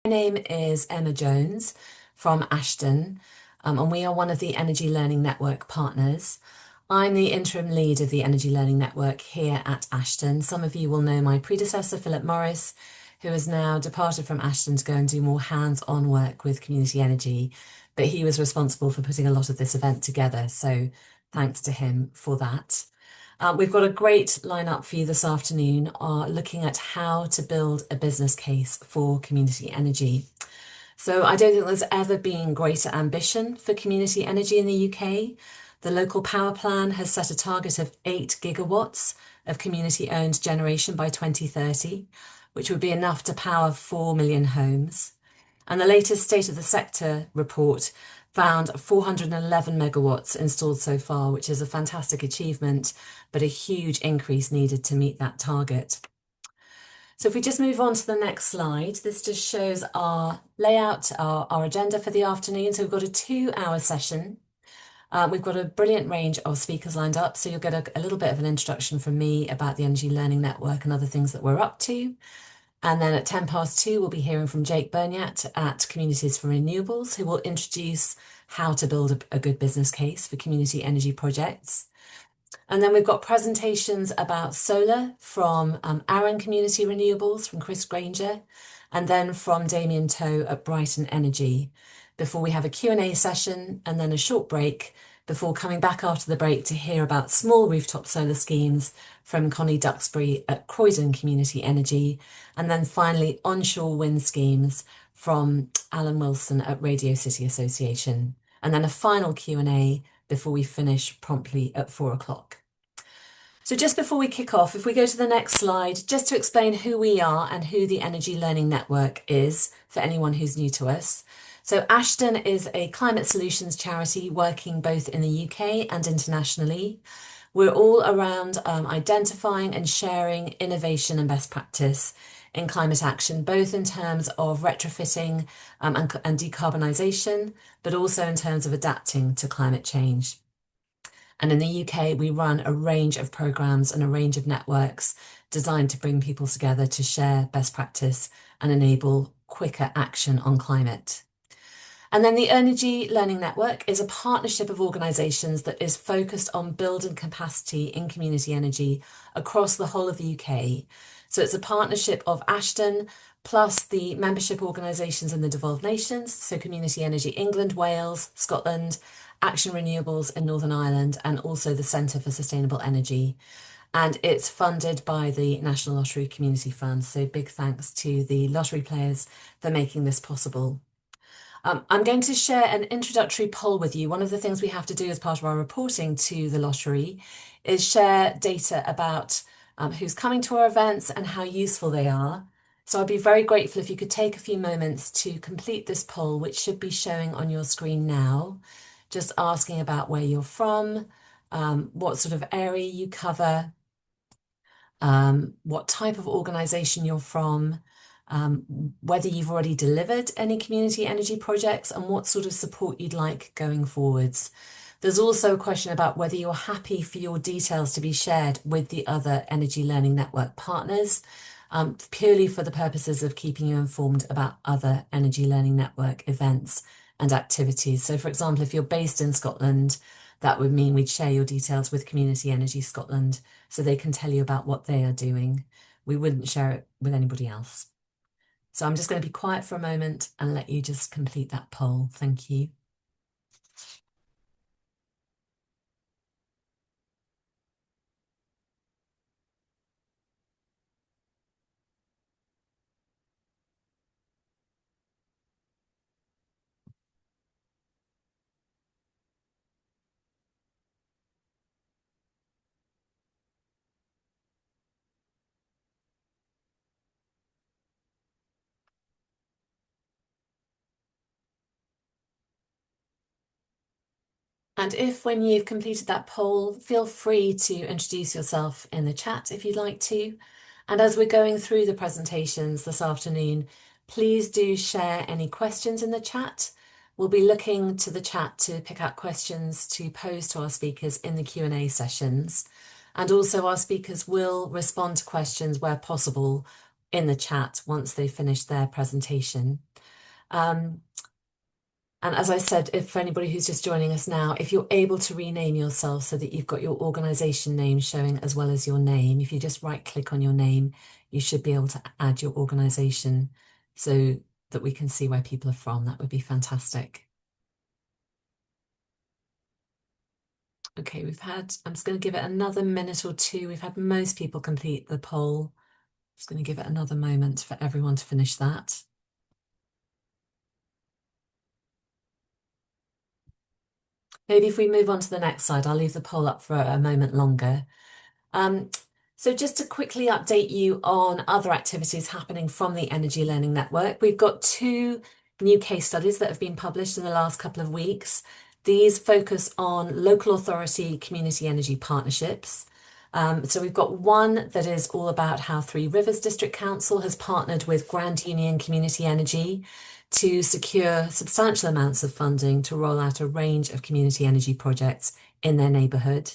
My name is Emma Jones from Ashton, and we are one of the Energy Learning Network partners. I'm the interim lead of the Energy Learning Network here at Ashton. Some of you will know my predecessor, Philip Morris, who has now departed from Ashton to go and do more hands-on work with community energy, but he was responsible for putting a lot of this event together, so thanks to him for that. We've got a great lineup for you this afternoon, looking at how to build a business case for community energy. So I don't think there's ever been greater ambition for community energy in the UK. The local power plan has set a target of 8 gigawatts of community-owned generation by 2030, which would be enough to power 4 million homes. And the latest State of the Sector report found 411 megawatts installed so far, which is a fantastic achievement, but a huge increase needed to meet that target. So if we just move on to the next slide, this just shows our layout, our agenda for the afternoon. So we've got a 2-hour session. We've got a brilliant range of speakers lined up, so you'll get a little bit of an introduction from me about the Energy Learning Network and other things that we're up to. And then at 2:10, we'll be hearing from Jake Berniat at Communities for Renewables, who will introduce how to build a good business case for community energy projects. And then we've got presentations about solar from Arran Community Renewables, from Chris Granger, and then from Damien Toe at Brighton Energy, before we have a Q&A session and then a short break before coming back after the break to hear about small rooftop solar schemes from Connie Duxbury at Croydon Community Energy, and then finally onshore wind schemes from Alan Wilson at Radio City Association, and then a final Q&A before we finish promptly at 4 o'clock. So just before we kick off, if we go to the next slide, just to explain who we are and who the Energy Learning Network is for anyone who's new to us. So Ashton is a climate solutions charity working both in the UK and internationally. We're all around identifying and sharing innovation and best practice in climate action, both in terms of retrofitting and decarbonisation, but also in terms of adapting to climate change. And in the UK, we run a range of programmes and a range of networks designed to bring people together to share best practice and enable quicker action on climate. And then the Energy Learning Network is a partnership of organisations that is focused on building capacity in community energy across the whole of the UK. So it's a partnership of Ashton plus the membership organisations in the devolved nations, so Community Energy England, Wales, Scotland, Action Renewables in Northern Ireland, and also the Centre for Sustainable Energy. And it's funded by the National Lottery Community Fund. So big thanks to the lottery players for making this possible. I'm going to share an introductory poll with you. One of the things we have to do as part of our reporting to the lottery is share data about who's coming to our events and how useful they are. So I'd be very grateful if you could take a few moments to complete this poll, which should be showing on your screen now, just asking about where you're from, what sort of area you cover, what type of organisation you're from, whether you've already delivered any community energy projects and what sort of support you'd like going forwards. There's also a question about whether you're happy for your details to be shared with the other Energy Learning Network partners, purely for the purposes of keeping you informed about other Energy Learning Network events and activities. So for example, if you're based in Scotland, that would mean we'd share your details with Community Energy Scotland so they can tell you about what they are doing. We wouldn't share it with anybody else. So I'm just going to be quiet for a moment and let you just complete that poll. Thank you. And if, when you've completed that poll, feel free to introduce yourself in the chat if you'd like to. And as we're going through the presentations this afternoon, please do share any questions in the chat. We'll be looking to the chat to pick out questions to pose to our speakers in the Q&A sessions. And also our speakers will respond to questions where possible in the chat once they've finished their presentation. And as I said, if for anybody who's just joining us now, if you're able to rename yourself so that you've got your organization name showing as well as your name, if you just right click on your name, you should be able to add your organization so that we can see where people are from. That would be fantastic. Okay, I'm just going to give it another minute or two. We've had most people complete the poll. Just going to give it another moment for everyone to finish that. Maybe if we move on to the next slide, I'll leave the poll up for a moment longer. Um, so just to quickly update you on other activities happening from the Energy Learning Network, we've got 2 new case studies that have been published in the last couple of weeks. These focus on local authority community energy partnerships. So we've got one that is all about how Three Rivers District Council has partnered with Grand Union Community Energy to secure substantial amounts of funding to roll out a range of community energy projects in their neighbourhood.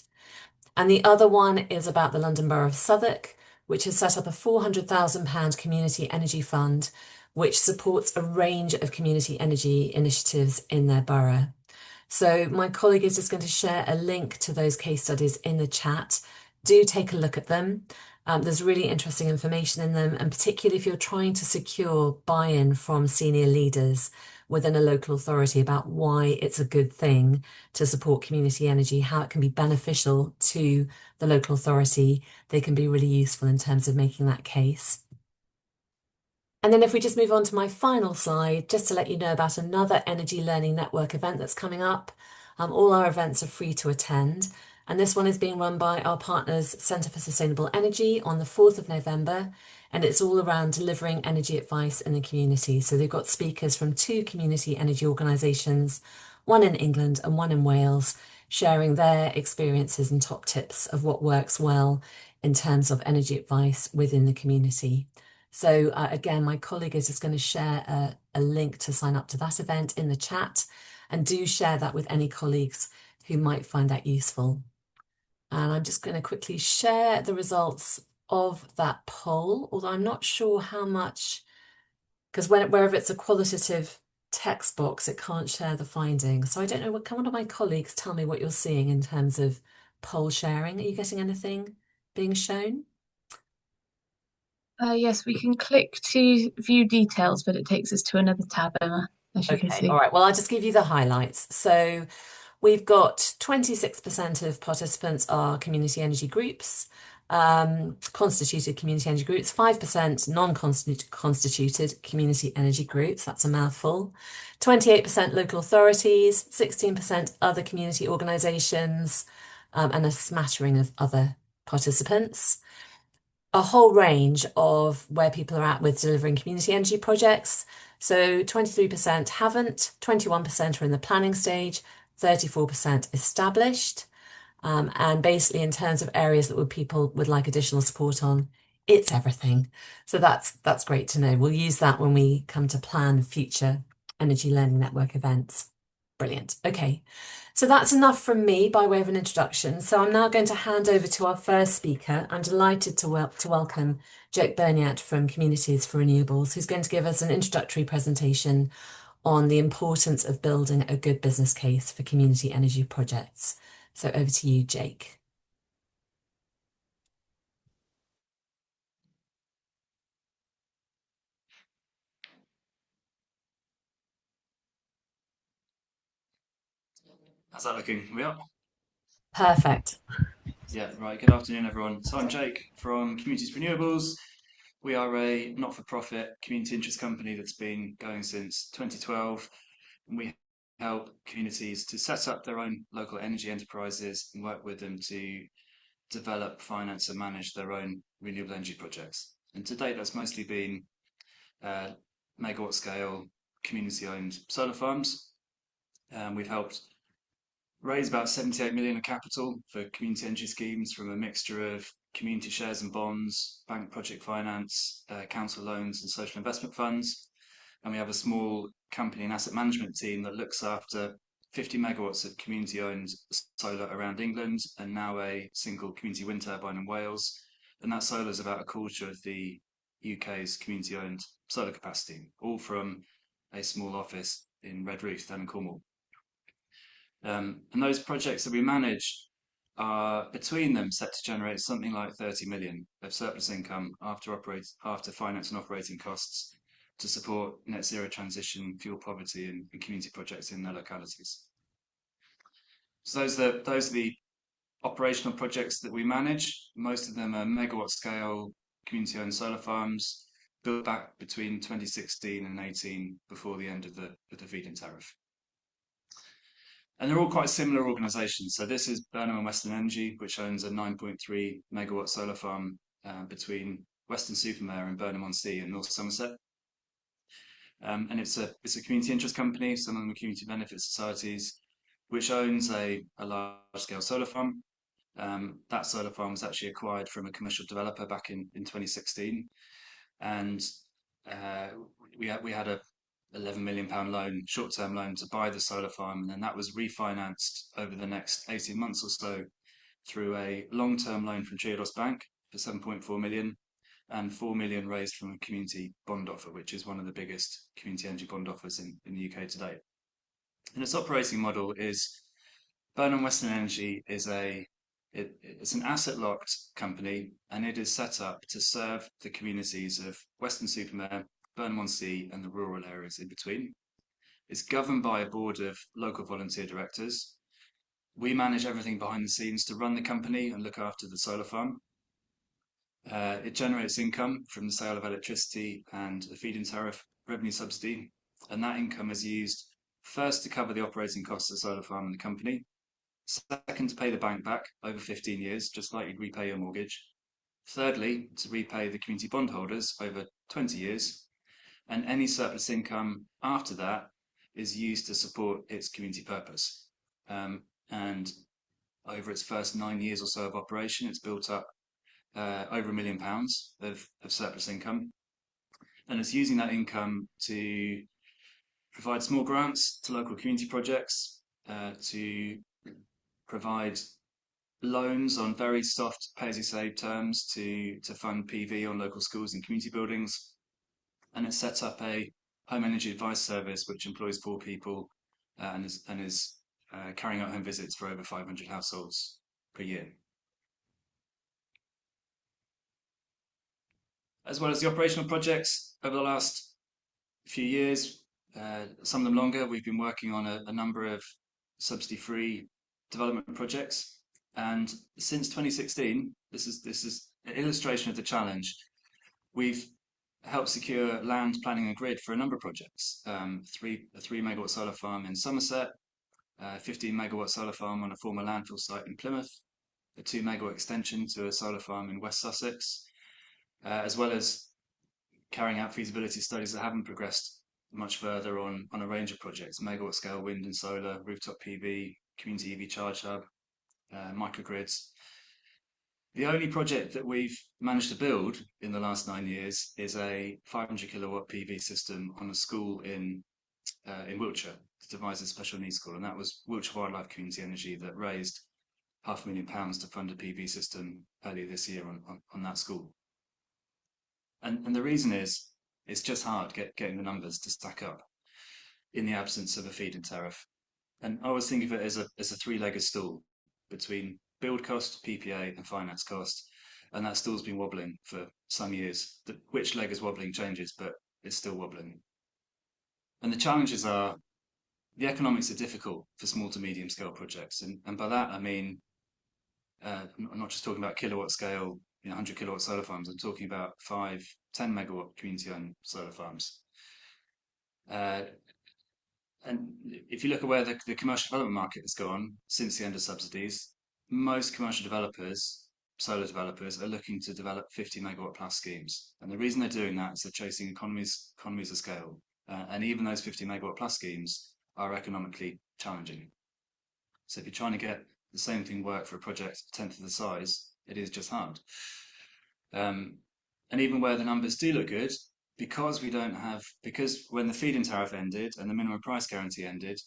And the other one is about the London Borough of Southwark, which has set up a £400,000 community energy fund, which supports a range of community energy initiatives in their borough. So my colleague is just going to share a link to those case studies in the chat. Do take a look at them. There's really interesting information in them, and particularly if you're trying to secure buy-in from senior leaders within a local authority about why it's a good thing to support community energy, how it can be beneficial to the local authority, they can be really useful in terms of making that case. And then if we just move on to my final slide, just to let you know about another Energy Learning Network event that's coming up. All our events are free to attend. And this one is being run by our partners, Centre for Sustainable Energy, on the 4th of November. And it's all around delivering energy advice in the community. So they've got speakers from 2 community energy organisations, one in England and one in Wales, sharing their experiences and top tips of what works well in terms of energy advice within the community. So again, my colleague is just going to share a link to sign up to that event in the chat, and do share that with any colleagues who might find that useful. And I'm just going to quickly share the results of that poll, although I'm not sure how much, because wherever it's a qualitative text box, it can't share the findings. So I don't know, can one of my colleagues tell me what you're seeing in terms of poll sharing? Are you getting anything being shown? Yes, we can click to view details, but it takes us to another tab, Emma, as you can Okay, all see. right. Well, I'll just give you the highlights. So we've got 26% of participants are community energy groups, constituted community energy groups, 5% non-constituted community energy groups. That's a mouthful. 28% local authorities, 16% other community organisations, and a smattering of other participants. A whole range of where people are at with delivering community energy projects. So 23% haven't, 21% are in the planning stage, 34% established. And basically, in terms of areas that people would like additional support on, it's everything. So that's great to know. We'll use that when we come to plan future Energy Learning Network events. Brilliant. Okay. So that's enough from me by way of an introduction. So I'm now going to hand over to our first speaker. I'm delighted to welcome Jake Berniat from Communities for Renewables, who's going to give us an introductory presentation on the importance of building a good business case for community energy projects. So over to you, Jake. How's that looking? We are? Perfect. Yeah, right. Good afternoon, everyone. So I'm Jake from Communities for Renewables. We are a not-for-profit community interest company that's been going since 2012, and we help communities to set up their own local energy enterprises and work with them to develop, finance, and manage their own renewable energy projects. And to date, that's mostly been uh, megawatt scale, community-owned solar farms. We've helped raised about 78 million of capital for community energy schemes from a mixture of community shares and bonds, bank project finance, council loans, and social investment funds. And we have a small company and asset management team that looks after 50 megawatts of community owned solar around England and now a single community wind turbine in Wales. And that solar is about a quarter of the UK's community owned solar capacity, all from a small office in Redruth down in Cornwall. And those projects that we manage are between them set to generate something like 30 million of surplus income after finance and operating costs to support net zero transition, fuel poverty, and community projects in their localities. So those are the operational projects that we manage. Most of them are megawatt scale community owned solar farms built back between 2016 and 18 before the end of the feed-in tariff. And they're all quite similar organisations. So this is Burnham and Western Energy, which owns a 9.3 megawatt solar farm between Weston-super-Mare and Burnham-on-Sea in North Somerset. And it's a community interest company, some of them are community benefit societies, which owns a large-scale solar farm. That solar farm was actually acquired from a commercial developer back in 2016, and we had a £11 million loan, short-term loan, to buy the solar farm, and then that was refinanced over the next 18 months or so through a long-term loan from Triodos Bank for 7.4 million and 4 million raised from a community bond offer, which is one of the biggest community energy bond offers in the UK today. And its operating model is Burnham Western Energy is it's an asset-locked company, and it is set up to serve the communities of Weston-super-Mare, Burnham-on-Sea, and the rural areas in between. It's governed by a board of local volunteer directors. We manage everything behind the scenes to run the company and look after the solar farm. It generates income from the sale of electricity and the feed-in tariff revenue subsidy, and that income is used first to cover the operating costs of the solar farm and the company, second to pay the bank back over 15 years, just like you'd repay your mortgage, thirdly to repay the community bondholders over 20 years, and any surplus income after that is used to support its community purpose. And over its first 9 years or so of operation, it's built up over £1 million of surplus income, and it's using that income to provide small grants to local community projects, to provide loans on very soft pay-as-you-save terms to fund PV on local schools and community buildings, and it's set up a home energy advice service which employs 4 people and is carrying out home visits for over 500 households per year. As well as the operational projects, over the last few years, some of them longer, we've been working on a number of subsidy-free development projects. And since 2016, this is an illustration of the challenge. We've helped secure land, planning and grid for a number of projects. A 3 megawatt solar farm in Somerset, a 15 megawatt solar farm on a former landfill site in Plymouth, a 2 megawatt extension to a solar farm in West Sussex, as well as carrying out feasibility studies that haven't progressed much further on a range of projects: megawatt scale wind and solar, rooftop PV, community EV charge hub, microgrids. The only project that we've managed to build in the last 9 years is a 500 kilowatt PV system on a school in Wiltshire, the Devizes Special Needs School, and that was Wiltshire Wildlife Community Energy that raised £500,000 to fund a PV system earlier this year on that school. And the reason is, it's just hard getting the numbers to stack up in the absence of a feed-in tariff. And I always think of it as a three-legged stool between build cost, PPA, and finance cost. And that stool's been wobbling for some years. Which leg is wobbling changes, but it's still wobbling. And the challenges are, the economics are difficult for small to medium scale projects. And by that, I mean, I'm not just talking about kilowatt scale, 100 kilowatt solar farms. I'm talking about 5, 10 megawatt community owned solar farms. And if you look at where the commercial development market has gone since the end of subsidies, most commercial developers, solar developers, are looking to develop 50 megawatt plus schemes. And the reason they're doing that is they're chasing economies of scale. And even those 50 megawatt plus schemes are economically challenging. So if you're trying to get the same thing work for a project a tenth of the size, it is just hard. And even where the numbers do look good, because when the feed-in tariff ended and the minimum price guarantee ended,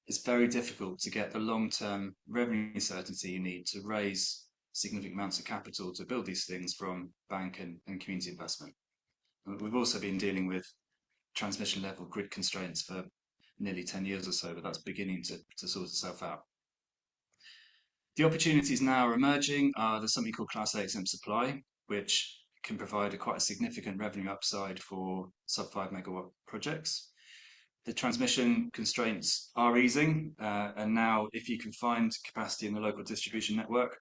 it's very difficult to get the long-term revenue certainty you need to raise significant amounts of capital to build these things from bank and community investment. We've also been dealing with transmission level grid constraints for nearly 10 years or so, but that's beginning to sort itself out. The opportunities now are emerging. There's something called Class A exempt supply, which can provide quite a significant revenue upside for sub 5 megawatt projects. The transmission constraints are easing, and now if you can find capacity in the local distribution network,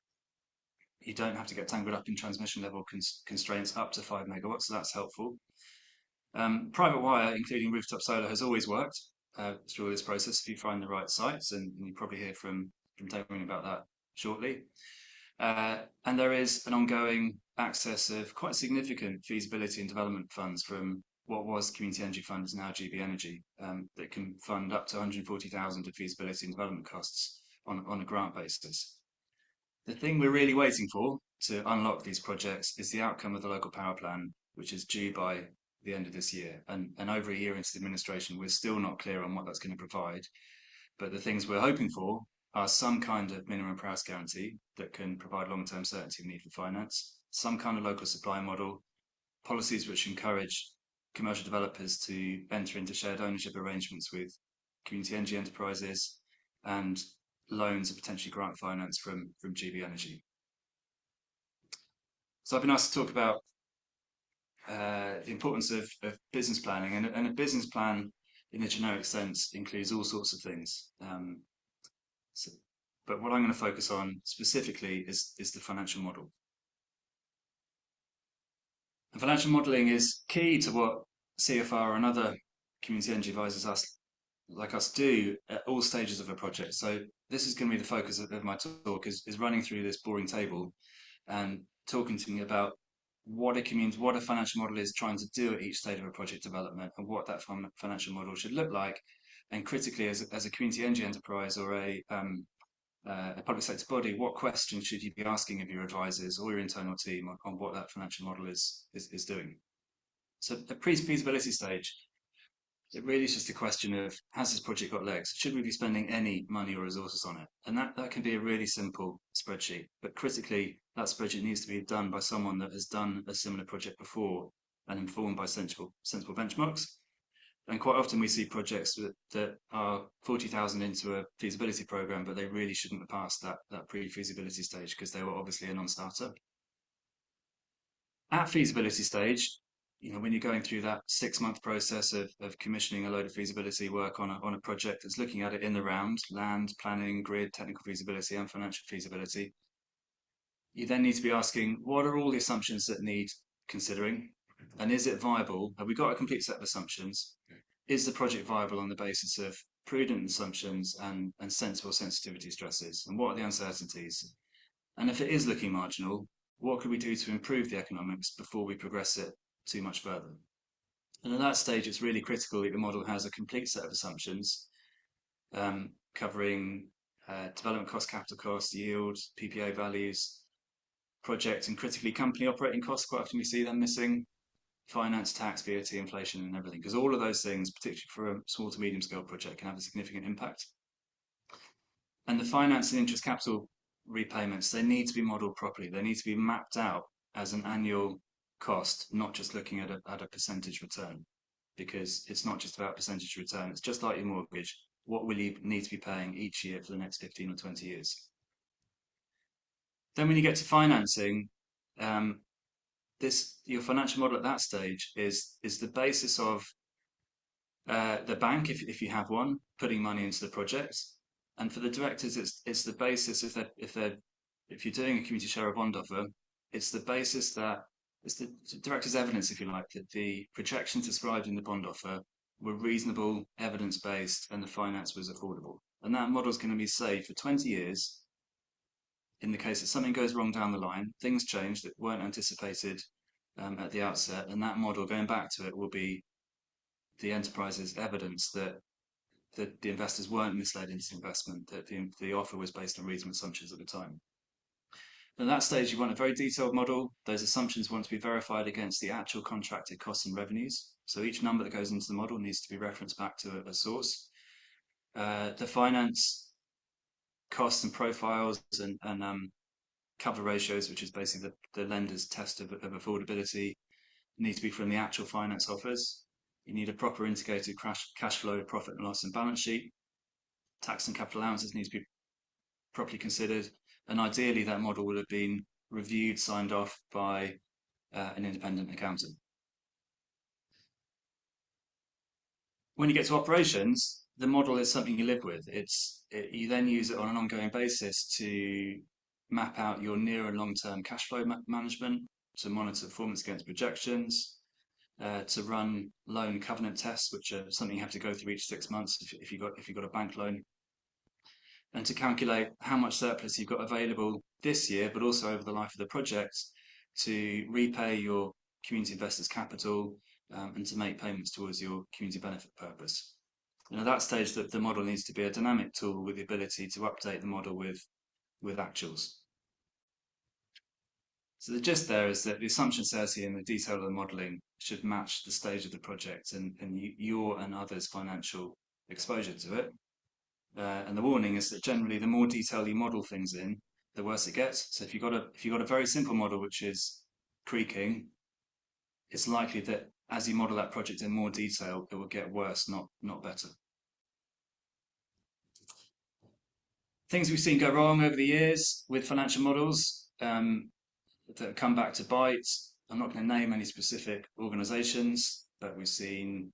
you don't have to get tangled up in transmission level constraints up to 5 megawatts, so that's helpful. Private wire, including rooftop solar, has always worked through this process if you find the right sites, and you'll probably hear from Damien about that shortly. And there is an ongoing access of quite significant feasibility and development funds from what was Community Energy Fund is now GB Energy, that can fund up to 140,000 of feasibility and development costs on a grant basis. The thing we're really waiting for to unlock these projects is the outcome of the local power plan, which is due by the end of this year. And over a year into the administration, we're still not clear on what that's going to provide. But the things we're hoping for are some kind of minimum price guarantee that can provide long-term certainty of need for finance, some kind of local supply model, policies which encourage commercial developers to enter into shared ownership arrangements with community energy enterprises, and loans and potentially grant finance from GB Energy. So I've been asked to talk about the importance of business planning, and a business plan in a generic sense includes all sorts of things. But what I'm going to focus on specifically is the financial model. And financial modelling is key to what CFR and other community energy advisors like us do at all stages of a project. So this is going to be the focus of my talk, is running through this boring table and talking to me about what a financial model is trying to do at each stage of a project development, and what that financial model should look like. And critically, as a community energy enterprise or a public sector body, what questions should you be asking of your advisors or your internal team on what that financial model is doing? So the pre-feasibility stage, it really is just a question of, has this project got legs? Should we be spending any money or resources on it? And that can be a really simple spreadsheet, but critically, that spreadsheet needs to be done by someone that has done a similar project before and informed by sensible benchmarks. And quite often we see projects that are 40,000 into a feasibility program, but they really shouldn't have passed that pre-feasibility stage because they were obviously a non-starter. At feasibility stage, when you're going through that 6-month process of commissioning a load of feasibility work on a project that's looking at it in the round, land, planning, grid, technical feasibility and financial feasibility, you then need to be asking, what are all the assumptions that need considering? And is it viable? Have we got a complete set of assumptions? Is the project viable on the basis of prudent assumptions and sensible sensitivity stresses? And what are the uncertainties? And if it is looking marginal, what could we do to improve the economics before we progress it too much further? And at that stage, it's really critical that the model has a complete set of assumptions covering development cost, capital cost, yield, PPA values, project and critically company operating costs. Quite often we see them missing, finance, tax, VAT, inflation and everything, because all of those things, particularly for a small to medium scale project, can have a significant impact. And the finance and interest capital repayments, they need to be modelled properly. They need to be mapped out as an annual cost, not just looking at a percentage return, because it's not just about percentage return. It's just like your mortgage. What will you need to be paying each year for the next 15 or 20 years? Then when you get to financing, your financial model at that stage is the basis of the bank, if you have one, putting money into the project. And for the directors, it's the basis if you're doing a community share of bond offer, it's the basis that it's the director's evidence, if you like, that the projections described in the bond offer were reasonable, evidence-based, and the finance was affordable. And that model is going to be saved for 20 years. In the case that something goes wrong down the line, things change that weren't anticipated at the outset, and that model, going back to it, will be the enterprise's evidence that the investors weren't misled into investment, that the offer was based on reasonable assumptions at the time. At that stage, you want a very detailed model. Those assumptions want to be verified against the actual contracted costs and revenues. So each number that goes into the model needs to be referenced back to a source. The finance costs and profiles and cover ratios, which is basically the lender's test of affordability, need to be from the actual finance offers. You need a proper integrated cash flow, profit and loss and balance sheet. Tax and capital allowances need to be properly considered. And ideally, that model will have been reviewed, signed off by an independent accountant. When you get to operations, the model is something you live with. You then use it on an ongoing basis to map out your near and long-term cash flow management, to monitor performance against projections, to run loan covenant tests, which are something you have to go through each 6 months if you've got a bank loan, and to calculate how much surplus you've got available this year, but also over the life of the project, to repay your community investors' capital and to make payments towards your community benefit purpose. And at that stage, the model needs to be a dynamic tool with the ability to update the model with actuals. So the gist there is that the assumption says here in the detail of the modelling should match the stage of the project and your and others' financial exposure to it. And the warning is that generally the more detail you model things in, the worse it gets. So if you've got a very simple model which is creaking, it's likely that as you model that project in more detail, it will get worse, not better. Things we've seen go wrong over the years with financial models that come back to bite. I'm not going to name any specific organisations, but we've seen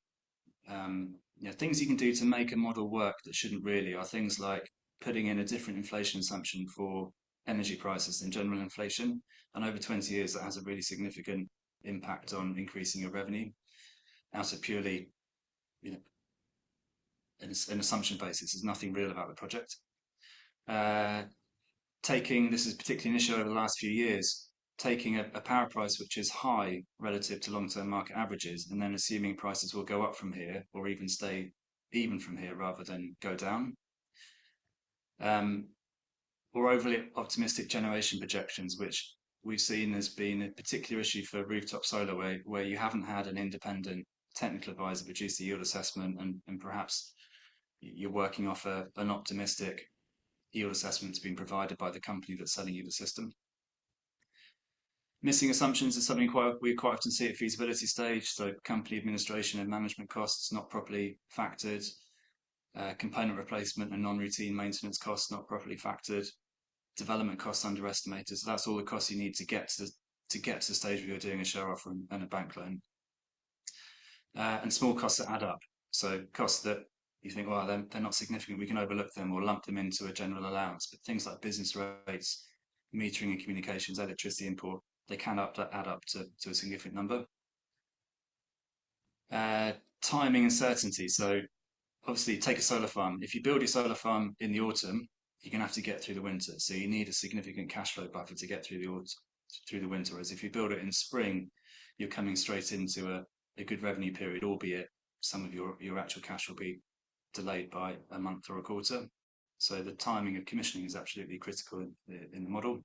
things you can do to make a model work that shouldn't really are things like putting in a different inflation assumption for energy prices than general inflation. And over 20 years, that has a really significant impact on increasing your revenue out of purely, an assumption basis. There's nothing real about the project. This is particularly an issue over the last few years, taking a power price which is high relative to long-term market averages and then assuming prices will go up from here or even stay even from here rather than go down. Or overly optimistic generation projections, which we've seen has been a particular issue for rooftop solar where you haven't had an independent technical advisor produce the yield assessment and perhaps you're working off an optimistic yield assessment that's been provided by the company that's selling you the system. Missing assumptions is something we quite often see at feasibility stage. So company administration and management costs not properly factored, component replacement and non-routine maintenance costs not properly factored, development costs underestimated. So that's all the costs you need to get to the stage where you're doing a share offer and a bank loan. And small costs that add up. So costs that you think, well, they're not significant, we can overlook them or lump them into a general allowance. But things like business rates, metering and communications, electricity import, they can add up to a significant number. Timing and certainty. So obviously take a solar farm. If you build your solar farm in the autumn, you're going to have to get through the winter. So you need a significant cash flow buffer to get through the winter. Whereas if you build it in spring, you're coming straight into a good revenue period, albeit some of your actual cash will be delayed by a month or a quarter. So the timing of commissioning is absolutely critical in the model.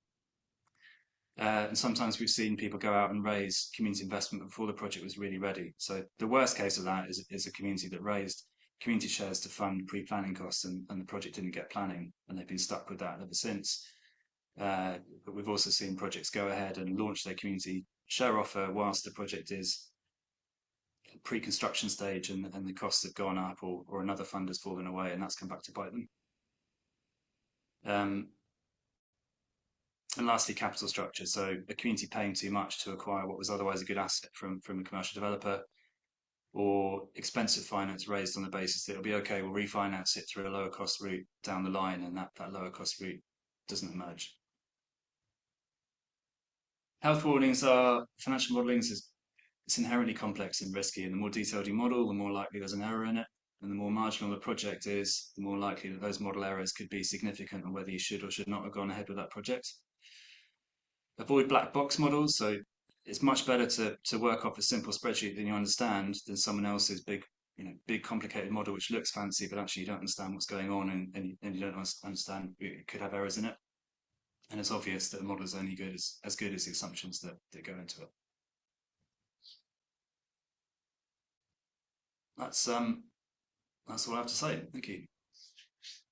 And sometimes we've seen people go out and raise community investment before the project was really ready. So the worst case of that is a community that raised community shares to fund pre-planning costs and the project didn't get planning and they've been stuck with that ever since. But we've also seen projects go ahead and launch their community share offer whilst the project is pre-construction stage and the costs have gone up or another fund has fallen away and that's come back to bite them. And lastly, capital structure. So a community paying too much to acquire what was otherwise a good asset from a commercial developer, or expensive finance raised on the basis that it'll be okay, we'll refinance it through a lower cost route down the line, and that lower cost route doesn't emerge. Health warnings are, financial modelling it's inherently complex and risky, and the more detailed you model, the more likely there's an error in it. And the more marginal the project is, the more likely that those model errors could be significant on whether you should or should not have gone ahead with that project. Avoid black box models. So it's much better to work off a simple spreadsheet that you understand than someone else's big complicated model which looks fancy but actually you don't understand what's going on and you don't understand it could have errors in it. And it's obvious that the model is only as good as the assumptions that go into it. That's all I have to say. Thank you.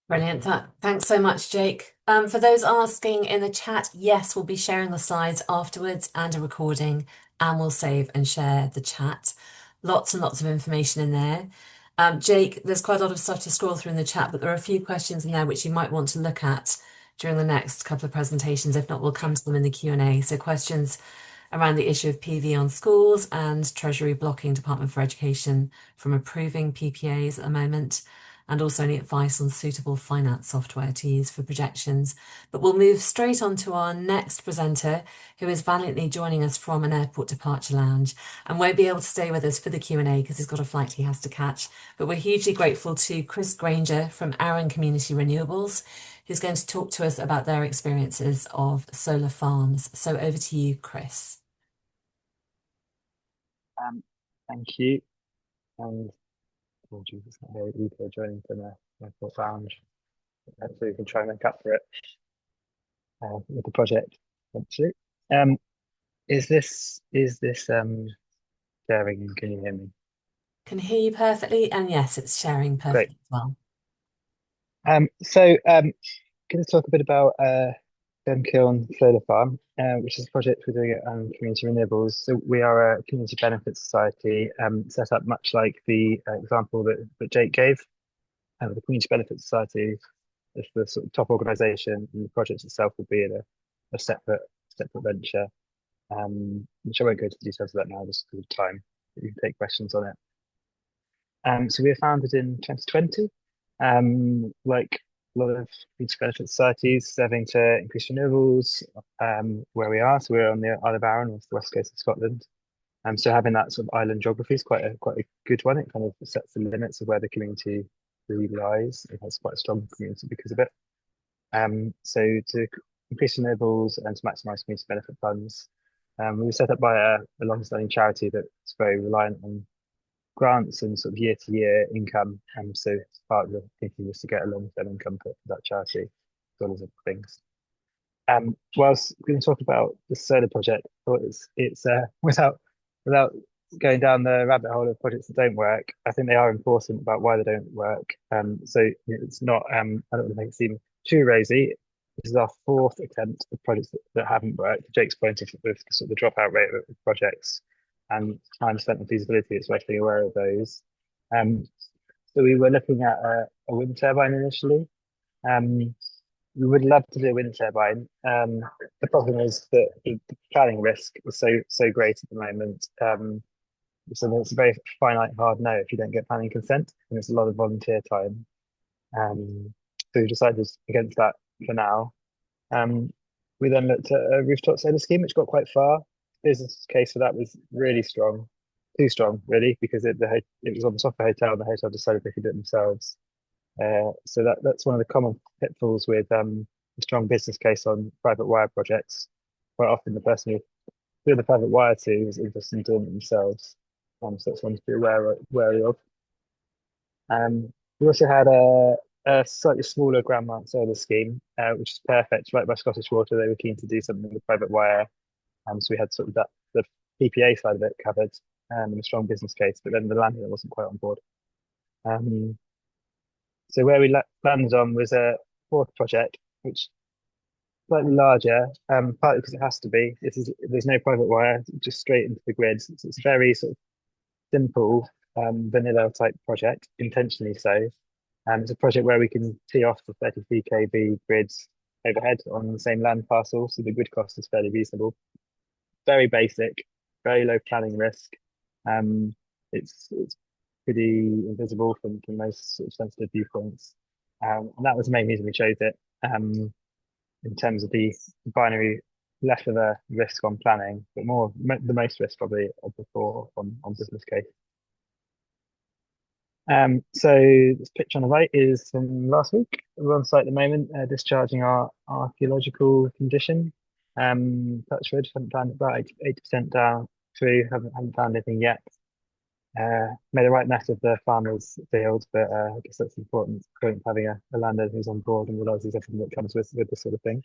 Brilliant. Thanks so much, Jake. For those asking in the chat, yes, we'll be sharing the slides afterwards and a recording, and we'll save and share the chat. Lots and lots of information in there. Jake, there's quite a lot of stuff to scroll through in the chat, but there are a few questions in there which you might want to look at during the next couple of presentations. If not, we'll come to them in the Q&A. So questions around the issue of PV on schools and Treasury blocking Department for Education from approving PPAs at the moment, and also any advice on suitable finance software to use for projections. But we'll move straight on to our next presenter, who is valiantly joining us from an airport departure lounge and won't be able to stay with us for the Q&A because he's got a flight he has to catch. But we're hugely grateful to Chris Granger from Arran Community Renewables, who's going to talk to us about their experiences of solar farms. So over to you, Chris. Thank you. And Jesus, Rico joining from the airport lounge. Hopefully we can try and make up for it with the project eventually. Is this sharing? Can you hear me? Can hear you perfectly, and yes, it's sharing perfectly as well. Going to talk a bit about Kiln Solar Farm, which is a project we're doing at Community Renewables. So we are a community benefit society set up much like the example that Jake gave. The Community Benefit Society is the sort of top organisation, and the project itself will be a separate venture, which I won't go into the details of that now, just because of time. But you can take questions on it. So we were founded in 2020, like a lot of community benefit societies, serving to increase renewables where we are. So we're on the Isle of Arran, off the west coast of Scotland. So having that sort of island geography is quite a good one. It kind of sets the limits of where the community really lies. It has quite a strong community because of it. So to increase renewables and to maximise community benefit funds, we were set up by a long-standing charity that's very reliant on grants and sort of year-to-year income. So part of the thinking was to get a long-term income for that charity, as well as other things. Whilst we're going to talk about the solar project, I thought it's without going down the rabbit hole of projects that don't work, I think they are important about why they don't work. So it's not, I don't want to make it seem too rosy. This is our fourth attempt at projects that haven't worked. Jake's pointed with sort of the dropout rate of projects and time spent on feasibility, it's worth being aware of those. So we were looking at a wind turbine initially. We would love to do a wind turbine. The problem is that the planning risk is so great at the moment. So it's a very finite hard no if you don't get planning consent, and it's a lot of volunteer time. So we decided against that for now. We then looked at a rooftop solar scheme, which got quite far. Business case for that was really strong, too strong, really, because it was on the top of the hotel, and the hotel decided they could do it themselves. So that's one of the common pitfalls with a strong business case on private wire projects. Quite often, the person who do the private wire to is interested in doing it themselves. So that's one to be wary of. We also had a slightly smaller ground mount solar scheme, which is perfect, right by Scottish Water. They were keen to do something with private wire. So we had sort of the PPA side of it covered and a strong business case, but then the landowner wasn't quite on board. So where we landed on was a fourth project, which slightly larger, partly because it has to be. There's no private wire, just straight into the grid. So it's a very sort of simple vanilla type project, intentionally so. It's a project where we can tee off the 33 kV grids overhead on the same land parcel, so the grid cost is fairly reasonable. Very basic, very low planning risk. It's pretty invisible from most sort of sensitive viewpoints. And that was the main reason we chose it. In terms of the binary, less of a risk on planning, but the most risk probably of the four on business case. So this picture on the right is from last week. We're on site at the moment, discharging our archaeological condition. Touch wood, haven't found about 80% down through, haven't found anything yet. Made a right mess of the farmer's field, but I guess that's important point, having a landowner who's on board and realizes everything that comes with this sort of thing.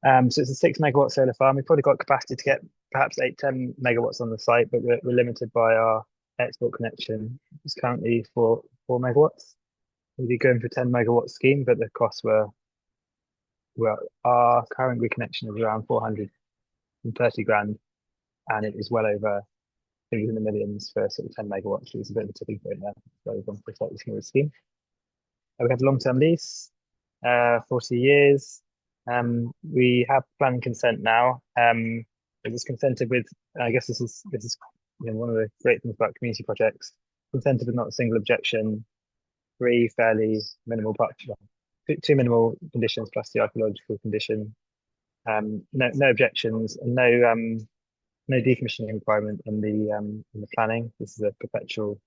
So it's a 6 megawatt solar farm. We've probably got capacity to get perhaps 8-10 megawatts on the site, but we're limited by our export connection. It's currently 4 megawatts. We'd be going for 10 megawatt scheme, but the costs were, well, our current reconnection is around 430 grand, and it is well over think in the millions for sort of 10 megawatts. It was a bit of a tipping point there. So we've gone for a slightly smaller scheme. We have a long-term lease, 40 years. We have planning consent now. It was consented with, I guess this is one of the great things about community projects. Consented with not a single objection, 3 fairly minimal two minimal conditions plus the archaeological condition. No objections and no decommissioning requirement in the planning. This is a perpetual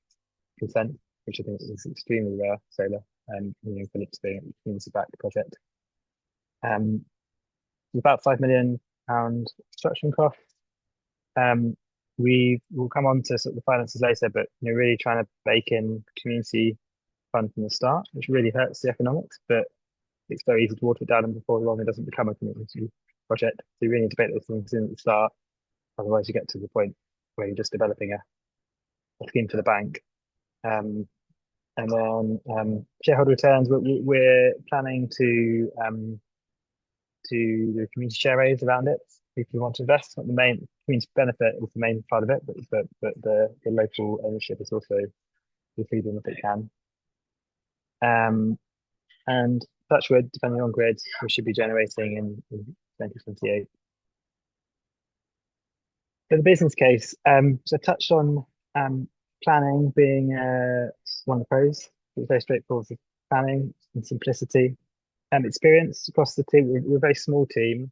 consent, which I think is extremely rare solar, and Phillips being a community-backed project. About £5 million construction cost. We will come on to sort of the finances later, but really trying to bake in community fund from the start, which really hurts the economics, but it's very easy to water it down and before long it doesn't become a community project. So you really need to bake those things in at the start. Otherwise you get to the point where you're just developing a scheme for the bank. And then shareholder returns, we're planning to do community share raise around it. If you want to invest, not the main community benefit is the main part of it, but the local ownership is also included if it can. And touch wood, depending on grid, we should be generating in 2028. For the business case, so I touched on planning being one of the pros. It's very straightforward for planning and simplicity. Experience across the team, we're a very small team.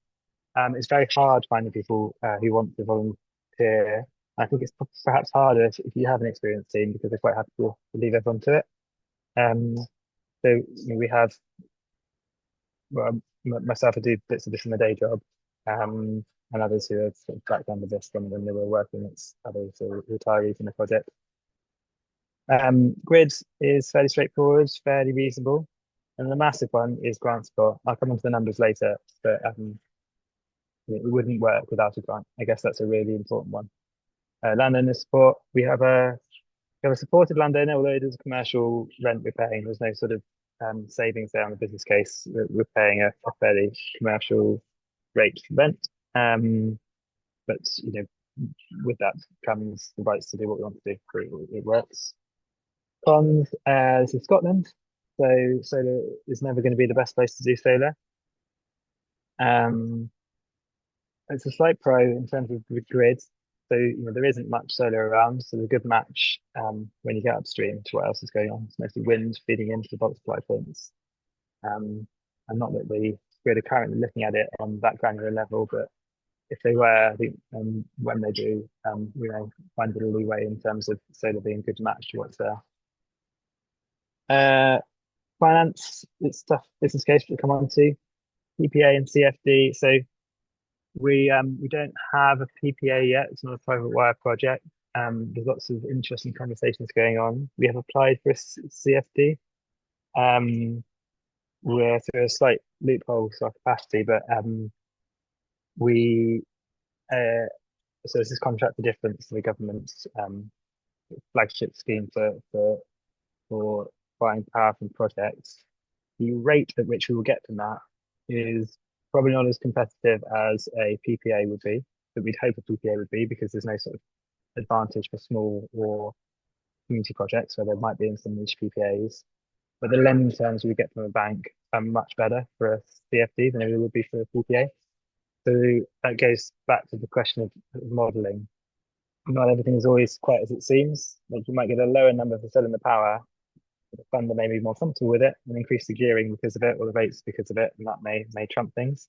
It's very hard finding people who want to volunteer. I think it's perhaps harder if you have an experienced team because they're quite happy to leave everyone to it. So we have, well, myself, I do bits of this in my day job, and others who have sort of background with this from when they were working as others or retirees in the project. Grid is fairly straightforward, fairly reasonable. And the massive one is grant support. I'll come on to the numbers later, but it wouldn't work without a grant. I guess that's a really important one. Landowner support. We have a supported landowner, although it is a commercial rent we're paying. There's no sort of savings there on the business case. We're paying a fairly commercial rate rent. But with that comes the rights to do what we want to do. It works. Cons, this is Scotland. So solar is never going to be the best place to do solar. It's a slight pro in terms of the grid. So there isn't much solar around, so there's a good match when you get upstream to what else is going on. It's mostly wind feeding into the bulk supply points. And not that the grid are currently looking at it on that granular level, but if they were, I think when they do, we may find a little leeway in terms of solar being a good match to what's there. Finance, it's tough business case to come on to. PPA and CFD. So we don't have a PPA yet. It's not a private wire project. There's lots of interesting conversations going on. We have applied for a CFD. We're through a slight loophole to our capacity, but so this is contract for difference to the government's flagship scheme for buying power from projects. The rate at which we will get from that is probably not as competitive as a PPA would be, but we'd hope a PPA would be because there's no sort of advantage for small or community projects where there might be in some niche PPAs. But the lending terms we get from a bank are much better for a CFD than it would be for a PPA. So that goes back to the question of modelling. Not everything is always quite as it seems. Like you might get a lower number for selling the power, but the funder may be more comfortable with it and increase the gearing because of it, or the rates because of it, and that may trump things,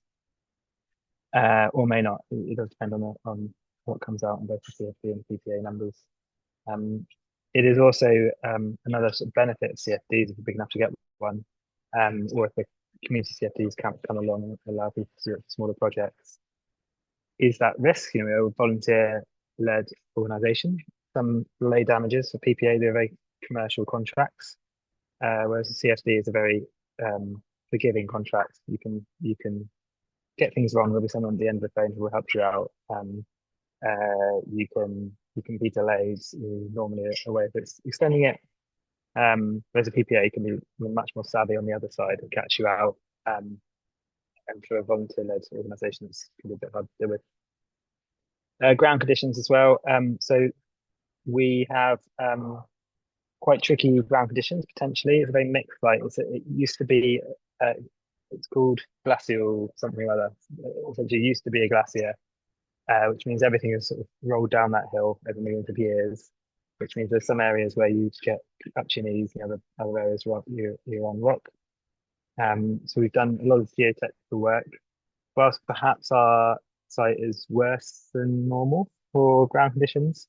or may not. It does depend on what comes out in both the CFD and PPA numbers. It is also another sort of benefit of CFDs if you're big enough to get one, or if the community CFDs can't come along and allow people to do smaller projects, is that risk. A volunteer-led organisation. Some delay damages for PPA, they're very commercial contracts, whereas the CFD is a very forgiving contract. You can get things wrong. There'll be someone at the end of the phone who will help you out. You can be delayed normally a way of extending it. Whereas a PPA can be much more savvy on the other side and catch you out. And for a volunteer-led organisation, it's can be a bit hard to deal with. Ground conditions as well. So we have quite tricky ground conditions potentially. It's a very mixed site. It used to be it's called glacial something like that. Essentially, it used to be a glacier, which means everything is sort of rolled down that hill over millions of years. Which means there's some areas where you get up to your knees, and other areas you're on rock. So we've done a lot of geotechnical work. Whilst perhaps our site is worse than normal for ground conditions,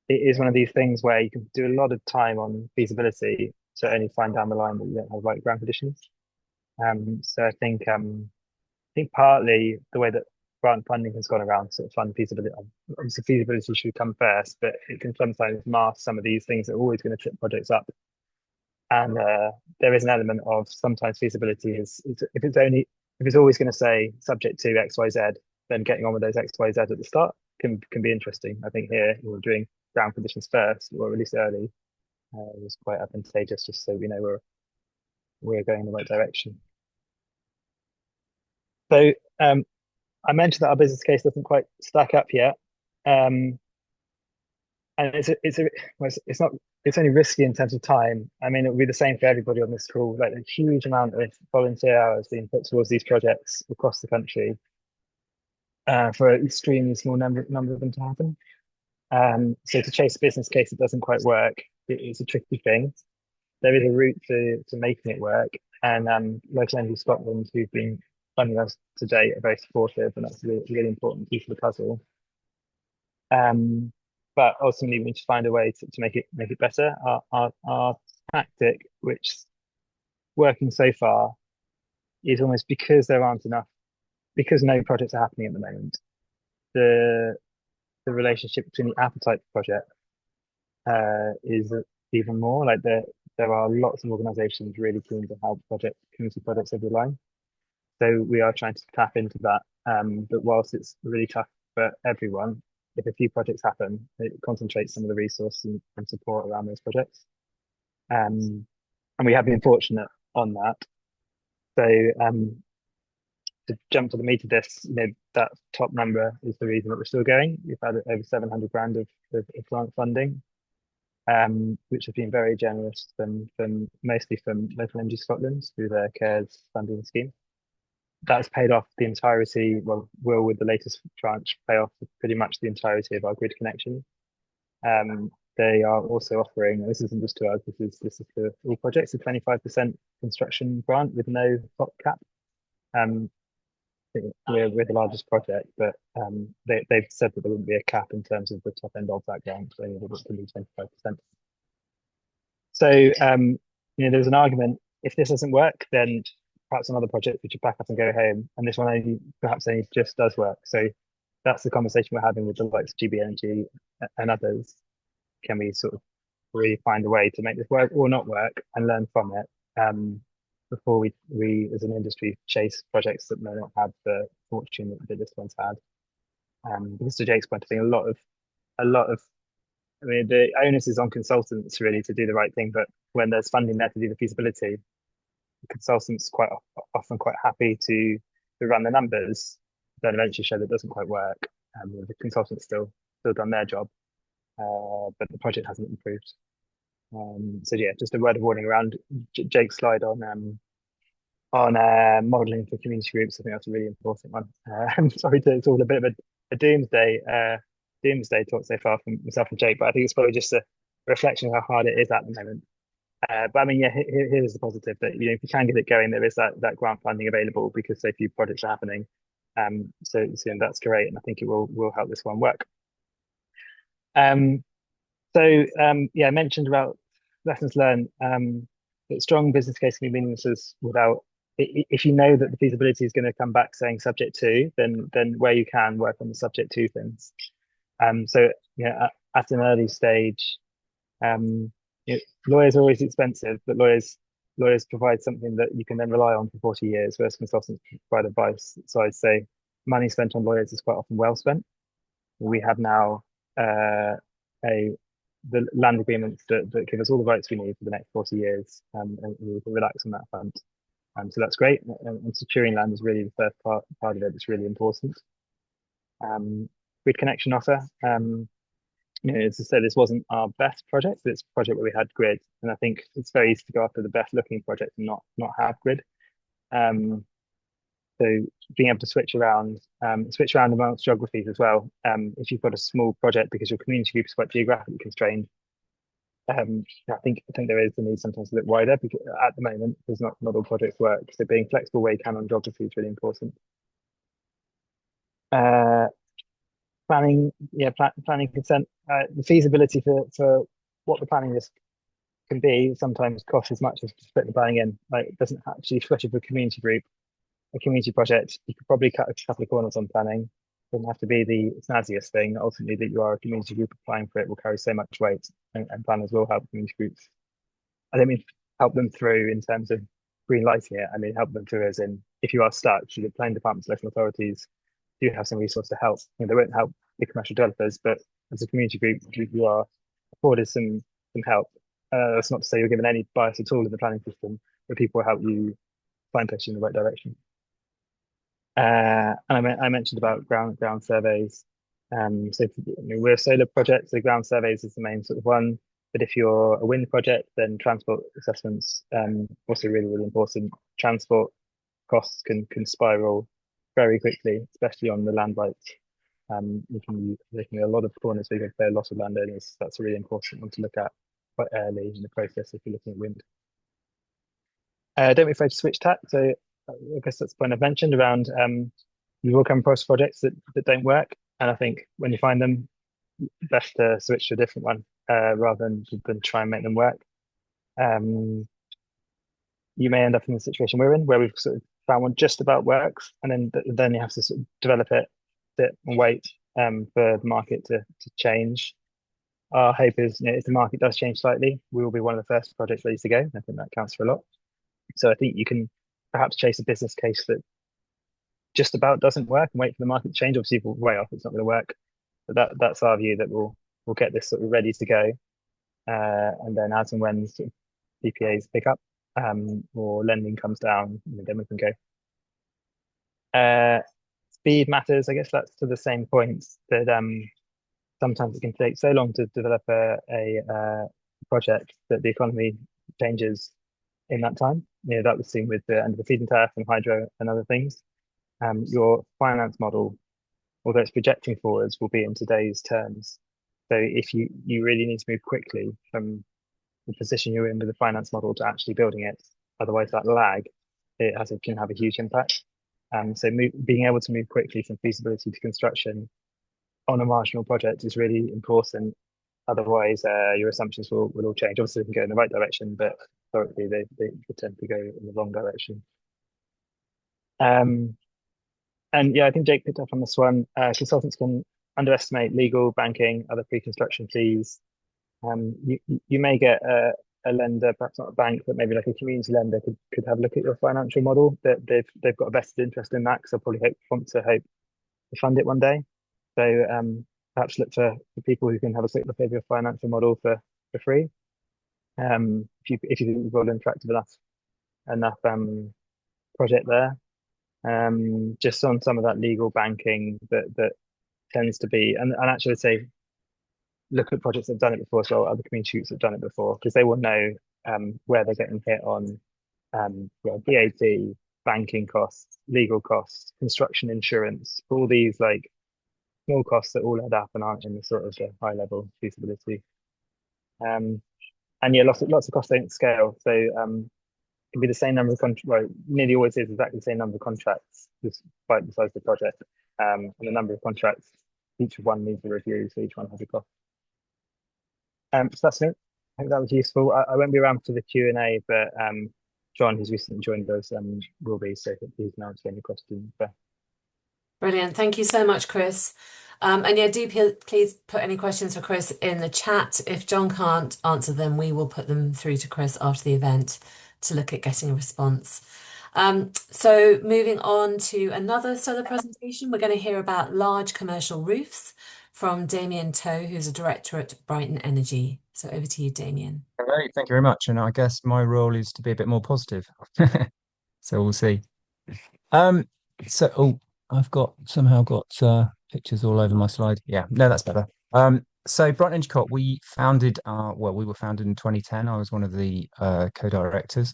it is one of these things where you can do a lot of time on feasibility to only find down the line that you don't have right ground conditions. So I think partly the way that grant funding has gone around sort of fund feasibility, obviously feasibility should come first, but it can sometimes mask some of these things that are always going to trip projects up. And there is an element of sometimes feasibility is if it's always going to say subject to X, Y, Z, then getting on with those X, Y, Z at the start can be interesting. I think here we're doing ground conditions first, or at least early, was quite advantageous, just so we know we're going in the right direction. So I mentioned that our business case doesn't quite stack up yet, and it's only risky in terms of time. I mean, it will be the same for everybody on this call. Like a huge amount of volunteer hours being put towards these projects across the country, for an extremely small number of them to happen. So to chase a business case that doesn't quite work, it's a tricky thing. There is a route to making it work, and Local Energy Scotland, who've been funding us to date, are very supportive, and that's a really important piece of the puzzle. But ultimately, we need to find a way to make it better. Our tactic, which is working so far, is almost because no projects are happening at the moment. The relationship between the appetite for project is even more like there are lots of organisations really keen to help community projects over the line. So we are trying to tap into that. But whilst it's really tough for everyone, if a few projects happen, it concentrates some of the resource and support around those projects. And we have been fortunate on that. So to jump to the meat of this, that top number is the reason that we're still going. We've had over 700 grand of grant funding, which has been very generous mostly from Local Energy Scotland through their CARES funding scheme. That's paid off the entirety, will with the latest tranche pay off pretty much the entirety of our grid connection. They are also offering, this isn't just to us, this is for all projects, a 25% construction grant with no top cap. We're the largest project, but they've said that there wouldn't be a cap in terms of the top end of that grant, so they've got to be 25%. So there's an argument, if this doesn't work, then perhaps another project we should pack up and go home, and this one perhaps only just does work. So that's the conversation we're having with the likes of GB Energy and others. Can we sort of really find a way to make this work or not work and learn from it before we as an industry chase projects that may not have the fortune that this one's had? Because to Jake's point, I think a lot of I mean, the onus is on consultants really to do the right thing, but when there's funding there to do the feasibility, consultants quite often quite happy to run the numbers, then eventually show that it doesn't quite work. The consultant's still done their job, but the project hasn't improved. So yeah, just a word of warning around Jake's slide on modelling for community groups. I think that's a really important one. I'm sorry it's all a bit of a doomsday talk so far from myself and Jake, but I think it's probably just a reflection of how hard it is at the moment. But I mean, yeah, here's the positive that if you can get it going, there is that grant funding available because so few projects are happening. So that's great, and I think it will help this one work. Yeah, I mentioned about lessons learned. That strong business case can be meaningless without. If you know that the feasibility is going to come back saying subject to, then where you can work on the subject to things. So yeah, at an early stage, lawyers are always expensive, but lawyers provide something that you can then rely on for 40 years, whereas consultants provide advice. So I'd say money spent on lawyers is quite often well spent. We have now the land agreements that give us all the rights we need for the next 40 years, and we can relax on that front. So that's great, and securing land is really the first part of it. It's really important. Grid connection offer. as I said, this wasn't our best project, but it's a project where we had grid, and I think it's very easy to go after the best looking project and not have grid. Um, so being able to switch around amongst geographies as well. If you've got a small project because your community group is quite geographically constrained, I think there is the need sometimes a bit wider because at the moment there's not all projects work. So being flexible where you can on geography is really important. Planning, planning consent, the feasibility for what the planning risk can be sometimes costs as much as to split the planning in. Like it doesn't actually, especially for a community group, a community project, you could probably cut a couple of corners on planning. It doesn't have to be the snazziest thing. Ultimately, that you are a community group applying for it will carry so much weight, and planners will help community groups. I don't mean help them through in terms of green lighting it. I mean help them through as in if you are stuck, the planning departments, local authorities do have some resource to help. They won't help the commercial developers, but as a community group, you are afforded some help. That's not to say you're given any bias at all in the planning system, but people will help you signpost you in the right direction. And I mentioned about ground surveys. So we're a solar project, so ground surveys is the main sort of one. But if you're a wind project, then transport assessments also really important. Transport costs can spiral very quickly, especially on the land rights. There can be a lot of corners where you can play a lot of landowners. That's a really important one to look at quite early in the process if you're looking at wind. Don't be afraid to switch tack. So I guess that's the point I've mentioned around you will come across projects that don't work. And I think when you find them, best to switch to a different one rather than try and make them work. You may end up in the situation we're in where we've sort of found one just about works, and then you have to sort of develop it, sit and wait for the market to change. Our hope is, if the market does change slightly, we will be one of the first projects ready to go. I think that counts for a lot. So I think you can perhaps chase a business case that just about doesn't work and wait for the market to change. Obviously, if we're way off, it's not going to work. But that's our view, that we'll get this sort of ready to go. And then as and when sort of PPAs pick up or lending comes down, then we can go. Speed matters. I guess that's to the same point that sometimes it can take so long to develop a project that the economy changes in that time. That was seen with the end of the feed-in tariff and hydro and other things. Your finance model, although it's projecting forwards, will be in today's terms. So if you really need to move quickly from the position you're in with the finance model to actually building it, otherwise that lag can have a huge impact. So being able to move quickly from feasibility to construction on a marginal project is really important. Otherwise, your assumptions will all change. Obviously, they can go in the right direction, but historically they tend to go in the wrong direction. And yeah, I think Jake picked up on this one. Consultants can underestimate legal, banking, other pre-construction fees. You may get a lender, perhaps not a bank, but maybe like a community lender could have a look at your financial model. That they've got a vested interest in that, because they'll probably want to fund it one day. So perhaps look for people who can have a quick look over your financial model for free. If you think you've got an attractive enough project there. Just on some of that legal banking that tends to be, and actually I'd say look at projects that have done it before as well, other community groups that have done it before, because they will know where they're getting hit on VAT, banking costs, legal costs, construction insurance, all these like small costs that all add up and aren't in the sort of high level feasibility. And yeah, lots of costs don't scale. So it can be the same number of contracts, well, nearly always is exactly the same number of contracts, despite the size of the project. And the number of contracts, each one needs a review, so each one has a cost. So that's it. I hope that was useful. I won't be around for the Q&A, but John, who's recently joined us, will be, so please now answer any questions. Brilliant. Thank you so much, Chris. And yeah, please put any questions for Chris in the chat. If John can't answer them, we will put them through to Chris after the event to look at getting a response. So moving on to another solar presentation, we're going to hear about large commercial roofs from Damien Toe, who's a director at Brighton Energy. So over to you, Damien. Hello, thank you very much. And I guess my role is to be a bit more positive. So we'll see. I've somehow got pictures all over my slide. Yeah, no, that's better. So Brighton Energy Co-op, we were founded in 2010. I was one of the co-directors.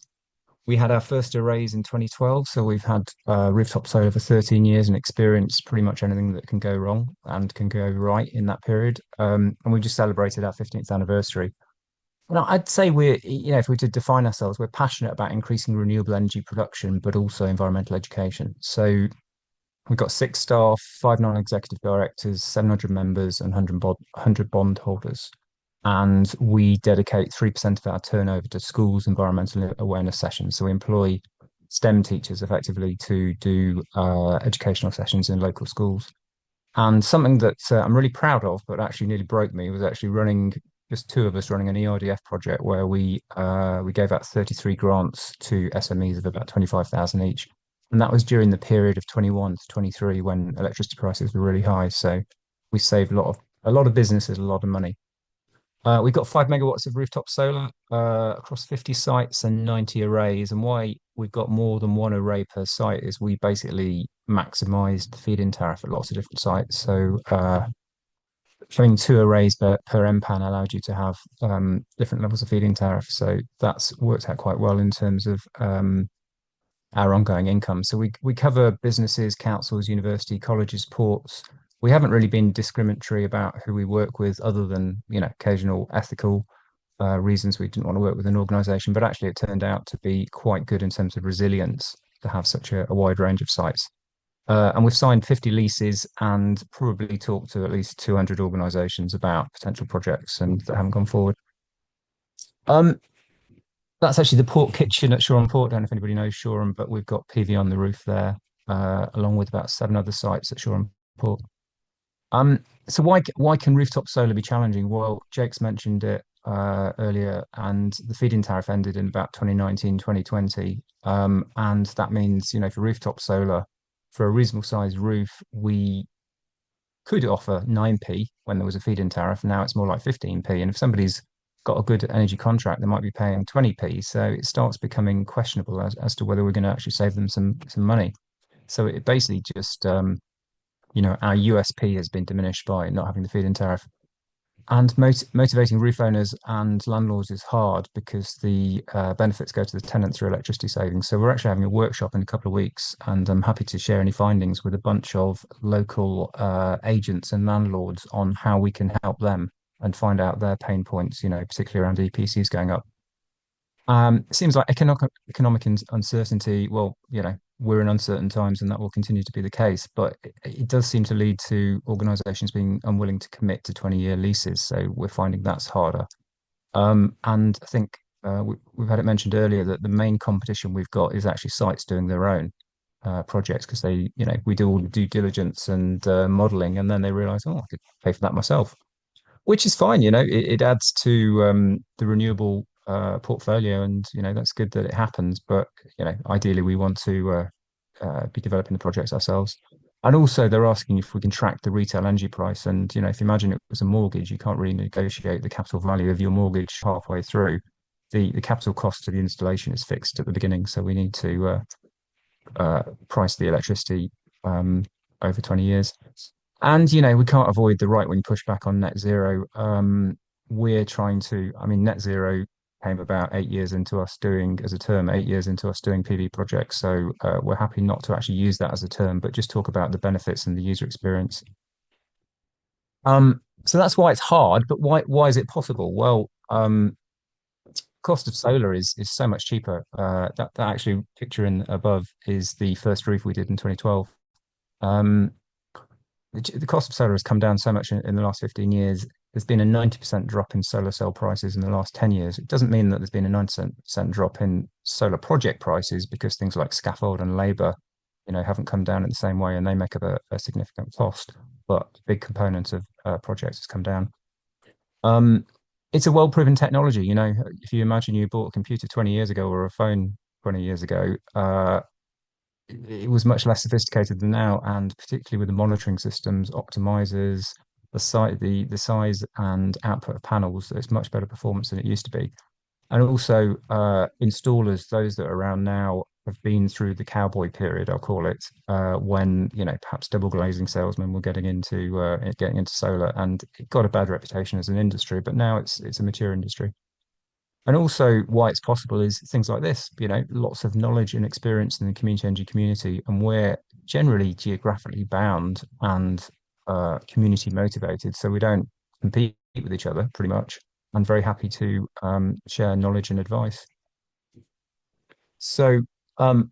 We had our first arrays in 2012, so we've had rooftop solar for 13 years and experienced pretty much anything that can go wrong and can go right in that period. And we just celebrated our 15th anniversary. Now, I'd say if we to define ourselves, we're passionate about increasing renewable energy production, but also environmental education. So we've got 6 staff, 5 non-executive directors, 700 members, and 100 bond holders. And we dedicate 3% of our turnover to schools' environmental awareness sessions. So we employ STEM teachers effectively to do educational sessions in local schools. And something that I'm really proud of, but actually nearly broke me, was actually running just 2 of us running an ERDF project where we gave out 33 grants to SMEs of about 25,000 each. And that was during the period of 21 to 23 when electricity prices were really high. So we saved a lot of businesses a lot of money. We've got 5 megawatts of rooftop solar across 50 sites and 90 arrays. And why we've got more than one array per site is we basically maximized the feed-in tariff at lots of different sites. So having 2 arrays per MPAN allowed you to have different levels of feed-in tariff. So that's worked out quite well in terms of our ongoing income. So we cover businesses, councils, university, colleges, ports. We haven't really been discriminatory about who we work with, other than occasional ethical reasons we didn't want to work with an organisation. But actually, it turned out to be quite good in terms of resilience to have such a wide range of sites. And we've signed 50 leases and probably talked to at least 200 organisations about potential projects and that haven't gone forward. That's actually the port kitchen at Shoreham Port. I don't know if anybody knows Shoreham, but we've got PV on the roof there, along with about 7 other sites at Shoreham Port. So why can rooftop solar be challenging? Well, Jake's mentioned it earlier, and the feed-in tariff ended in about 2019, 2020. And that means, for rooftop solar, for a reasonable sized roof, we could offer 9p when there was a feed-in tariff. Now it's more like 15p. And if somebody's got a good energy contract, they might be paying 20p. So it starts becoming questionable as to whether we're going to actually save them some money. So it basically just our USP has been diminished by not having the feed-in tariff. And motivating roof owners and landlords is hard because the benefits go to the tenant through electricity savings. So we're actually having a workshop in a couple of weeks, and I'm happy to share any findings with a bunch of local agents and landlords on how we can help them and find out their pain points, particularly around EPCs going up. It seems like economic uncertainty. Well, we're in uncertain times, and that will continue to be the case. But it does seem to lead to organisations being unwilling to commit to 20-year leases. So we're finding that's harder. And I think we've had it mentioned earlier that the main competition we've got is actually sites doing their own projects, because we do all the due diligence and modelling, and then they realise, oh, I could pay for that myself, which is fine. It adds to the renewable portfolio, and that's good that it happens. But ideally, we want to be developing the projects ourselves. And also, they're asking if we can track the retail energy price. And if you imagine it was a mortgage, you can't really negotiate the capital value of your mortgage halfway through. The capital cost of the installation is fixed at the beginning, so we need to price the electricity over 20 years. And, we can't avoid the right-wing pushback on net zero. We're trying to, net zero came about 8 years into us doing, as a term, 8 years into us doing PV projects. So we're happy not to actually use that as a term, but just talk about the benefits and the user experience. So that's why it's hard, but why is it possible? Well, cost of solar is so much cheaper. That actually picture in above is the first roof we did in 2012. The cost of solar has come down so much in the last 15 years. There's been a 90% drop in solar cell prices in the last 10 years. It doesn't mean that there's been a 90% drop in solar project prices, because things like scaffold and labour, haven't come down in the same way, and they make up a significant cost. But a big component of projects has come down. It's a well-proven technology. If you imagine you bought a computer 20 years ago or a phone 20 years ago, it was much less sophisticated than now, and particularly with the monitoring systems, optimizers, the size and output of panels, it's much better performance than it used to be. And also installers, those that are around now, have been through the cowboy period, I'll call it, when, you know, perhaps double glazing salesmen were getting into solar, and it got a bad reputation as an industry, but now it's a mature industry. And also why it's possible is things like this, you know, lots of knowledge and experience in the community energy community, and we're generally geographically bound and community motivated, so we don't compete with each other pretty much. I'm very happy to share knowledge and advice. So some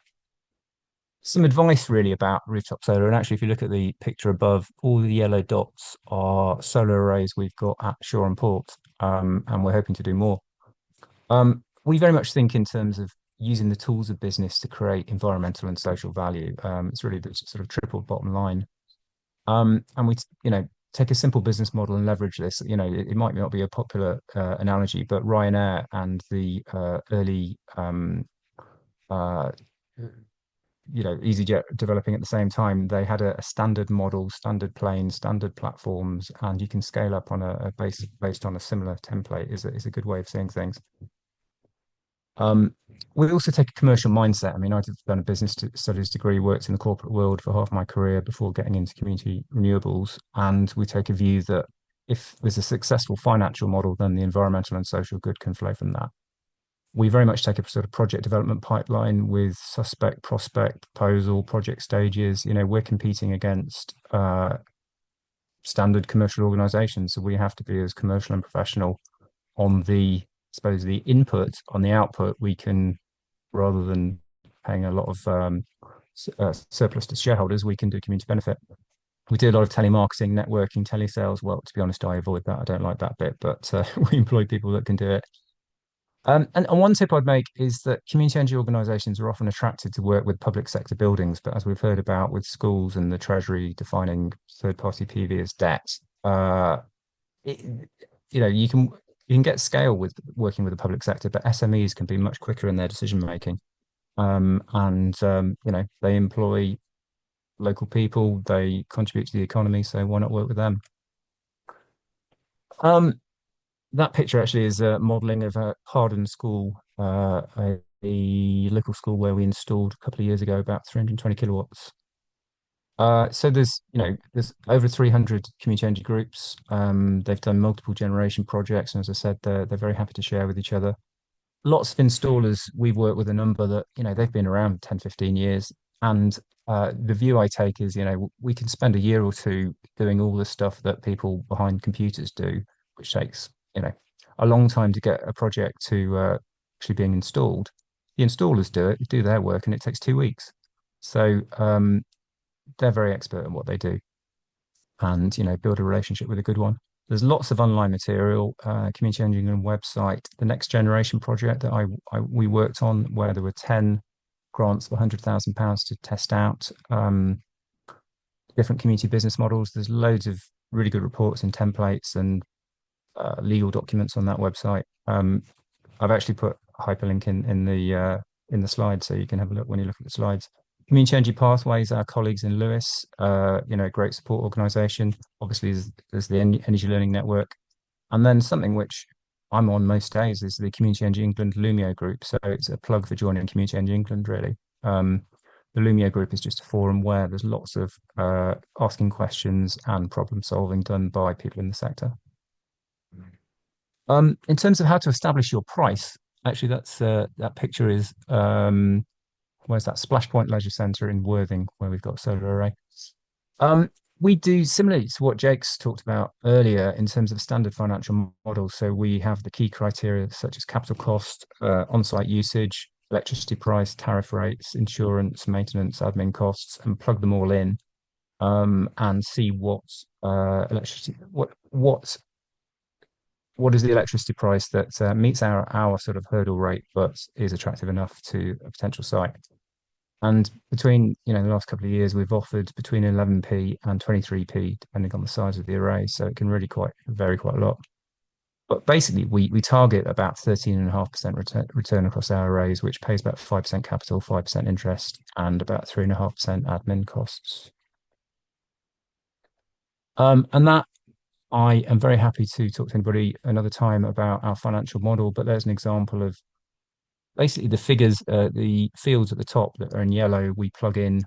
advice really about rooftop solar. And actually, if you look at the picture above, all the yellow dots are solar arrays we've got at Shoreham Port, and we're hoping to do more. We very much think in terms of using the tools of business to create environmental and social value. It's really the sort of triple bottom line. And we, you know, take a simple business model and leverage this. You know, it might not be a popular analogy, but Ryanair and the early you know, EasyJet developing at the same time, they had a standard model, standard planes, standard platforms, and you can scale up on a base based on a similar template is a good way of seeing things. We also take a commercial mindset. I mean, I've done a business studies degree, worked in the corporate world for half my career before getting into community renewables, and we take a view that if there's a successful financial model, then the environmental and social good can flow from that. We very much take a sort of project development pipeline with suspect, prospect, proposal, project stages. You know, we're competing against standard commercial organizations, so we have to be as commercial and professional on the, I suppose, the input. On the output, we can, rather than paying a lot of surplus to shareholders, we can do community benefit. We do a lot of telemarketing, networking, telesales. Well, to be honest, I avoid that. I don't like that bit, but we employ people that can do it. And one tip I'd make is that community energy organisations are often attracted to work with public sector buildings, but as we've heard about with schools and the Treasury defining third-party PV as debt, you know, you can get scale with working with the public sector, but SMEs can be much quicker in their decision making, and you know, they employ local people, they contribute to the economy, so why not work with them? That picture actually is a modelling of a Harden School, a local school where we installed a couple of years ago about 320 kilowatts. So there's, you know, there's over 300 community energy groups. They've done multiple generation projects, and as I said, they're very happy to share with each other. Lots of installers, we've worked with a number that, you know, they've been around 10, 15 years. And the view I take is, you know, we can spend a year or two doing all the stuff that people behind computers do, which takes, you know, a long time to get a project to actually being installed. The installers do their work, and it takes 2 weeks. So they're very expert in what they do, and, you know, build a relationship with a good one. There's lots of online material, Community Energy England website, the Next Generation project that we worked on, where there were 10 grants of £100,000 to test out different community business models. There's loads of really good reports and templates and legal documents on that website. I've actually put a hyperlink in the slide, so you can have a look when you look at the slides. Community Energy Pathways, our colleagues in Lewes, you know, great support organisation. Obviously, there's the Energy Learning Network, and then something which I'm on most days is the Community Energy England Lumio group. So it's a plug for joining Community Energy England, really. The Lumio group is just a forum where there's lots of asking questions and problem solving done by people in the sector. In terms of how to establish your price, actually, that picture is where's that? Splashpoint Leisure Centre in Worthing, where we've got a solar array. We do similarly to what Jake's talked about earlier in terms of standard financial models. So we have the key criteria such as capital cost, on-site usage, electricity price, tariff rates, insurance, maintenance, admin costs, and plug them all in, and see what is the electricity price that meets our sort of hurdle rate, but is attractive enough to a potential site. And between, you know, the last couple of years, we've offered between 11p and 23p, depending on the size of the array. So it can really vary quite a lot. But basically, we target about 13.5% return across our arrays, which pays about 5% capital, 5% interest, and about 3.5% admin costs. And that, I am very happy to talk to anybody another time about our financial model, but there's an example of basically the figures, the fields at the top that are in yellow, we plug in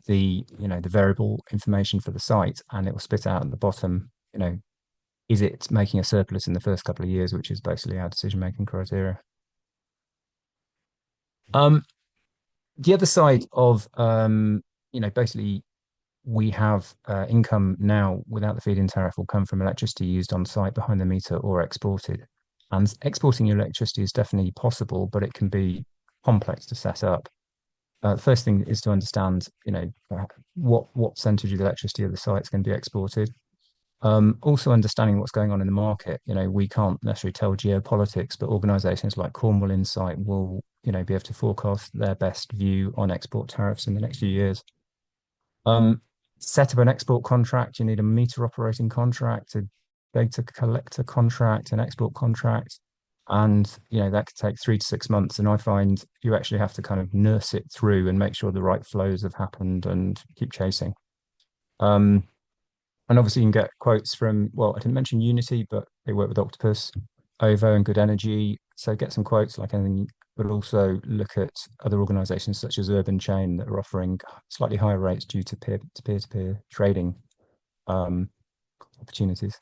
the variable information for the site, and it will spit out at the bottom, is it making a surplus in the first couple of years, which is basically our decision-making criteria. The other side of, basically we have income now without the feed-in tariff will come from electricity used on site behind the meter or exported. And exporting your electricity is definitely possible, but it can be complex to set up. The first thing is to understand, what percentage of the electricity of the site is going to be exported. Also understanding what's going on in the market. We can't necessarily tell geopolitics, but organisations like Cornwall Insight will, be able to forecast their best view on export tariffs in the next few years. Set up an export contract. You need a meter operating contract, a data collector contract, an export contract, and that could take 3 to 6 months. And I find you actually have to kind of nurse it through and make sure the right flows have happened and keep chasing. And obviously you can get quotes from, well, I didn't mention Unity, but they work with Octopus, OVO, and Good Energy. So get some quotes like anything, but also look at other organizations such as Urban Chain that are offering slightly higher rates due to peer-to-peer trading opportunities.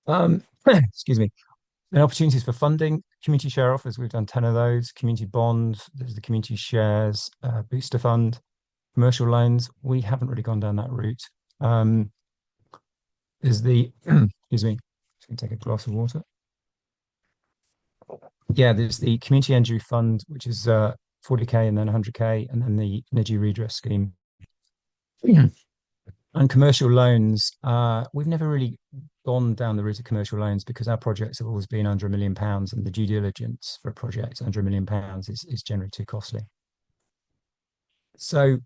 Excuse me. And opportunities for funding, community share offers, we've done 10 of those. Community bonds, there's the community shares, booster fund, commercial loans. We haven't really gone down that route. There's the, excuse me, just gonna take a glass of water. Yeah, there's the Community Energy Fund, which is 40k and then 100k, and then the Energy Redress Scheme. And commercial loans, we've never really gone down the route of commercial loans because our projects have always been under £1 million, and the due diligence for a project under £1 million is generally too costly. So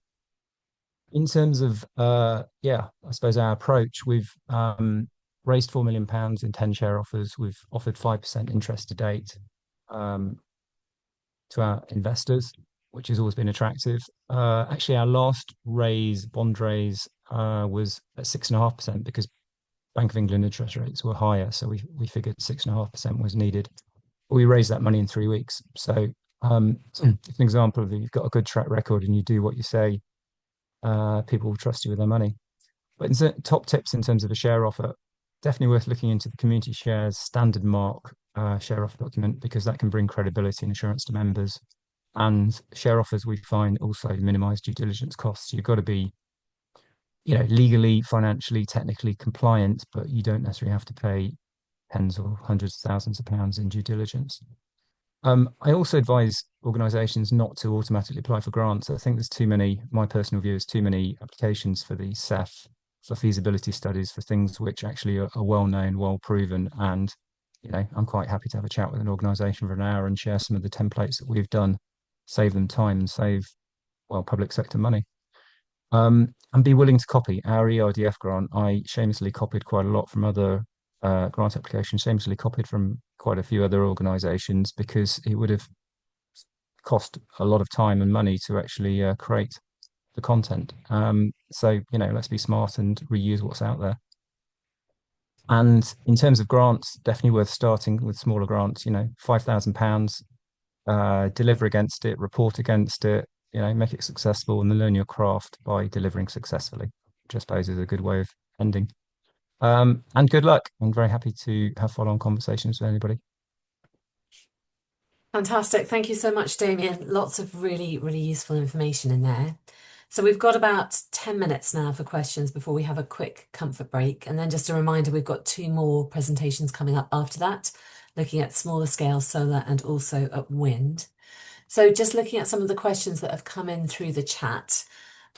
in terms of, I suppose our approach, we've raised £4 million in 10 share offers. We've offered 5% interest to date to our investors, which has always been attractive. Actually, our last bond raise, was at 6.5% because Bank of England interest rates were higher. So we figured 6.5% was needed. We raised that money in 3 weeks. So it's an example of, you've got a good track record and you do what you say, people will trust you with their money. But top tips in terms of a share offer, definitely worth looking into the Community Shares Standard Mark share offer document, because that can bring credibility and assurance to members. And share offers, we find, also minimize due diligence costs. You've got to be, legally, financially, technically compliant, but you don't necessarily have to pay tens or hundreds of thousands of pounds in due diligence. I also advise organisations not to automatically apply for grants. I think there's too many, my personal view is too many applications for the CEF, for feasibility studies, for things which actually are well-known, well-proven. And, I'm quite happy to have a chat with an organisation for an hour and share some of the templates that we've done, save them time and save, public sector money. And be willing to copy. Our ERDF grant, I shamelessly copied quite a lot from other grant applications, shamelessly copied from quite a few other organisations, because it would have cost a lot of time and money to actually create the content. So, let's be smart and reuse what's out there. And in terms of grants, definitely worth starting with smaller grants, £5,000, deliver against it, report against it, make it successful, and then learn your craft by delivering successfully, which I suppose is a good way of ending. And good luck. I'm very happy to have follow-on conversations with anybody. Fantastic. Thank you so much, Damien. Lots of really, really useful information in there. So we've got about 10 minutes now for questions before we have a quick comfort break. And then just a reminder, we've got 2 more presentations coming up after that, looking at smaller scale solar and also at wind. So just looking at some of the questions that have come in through the chat.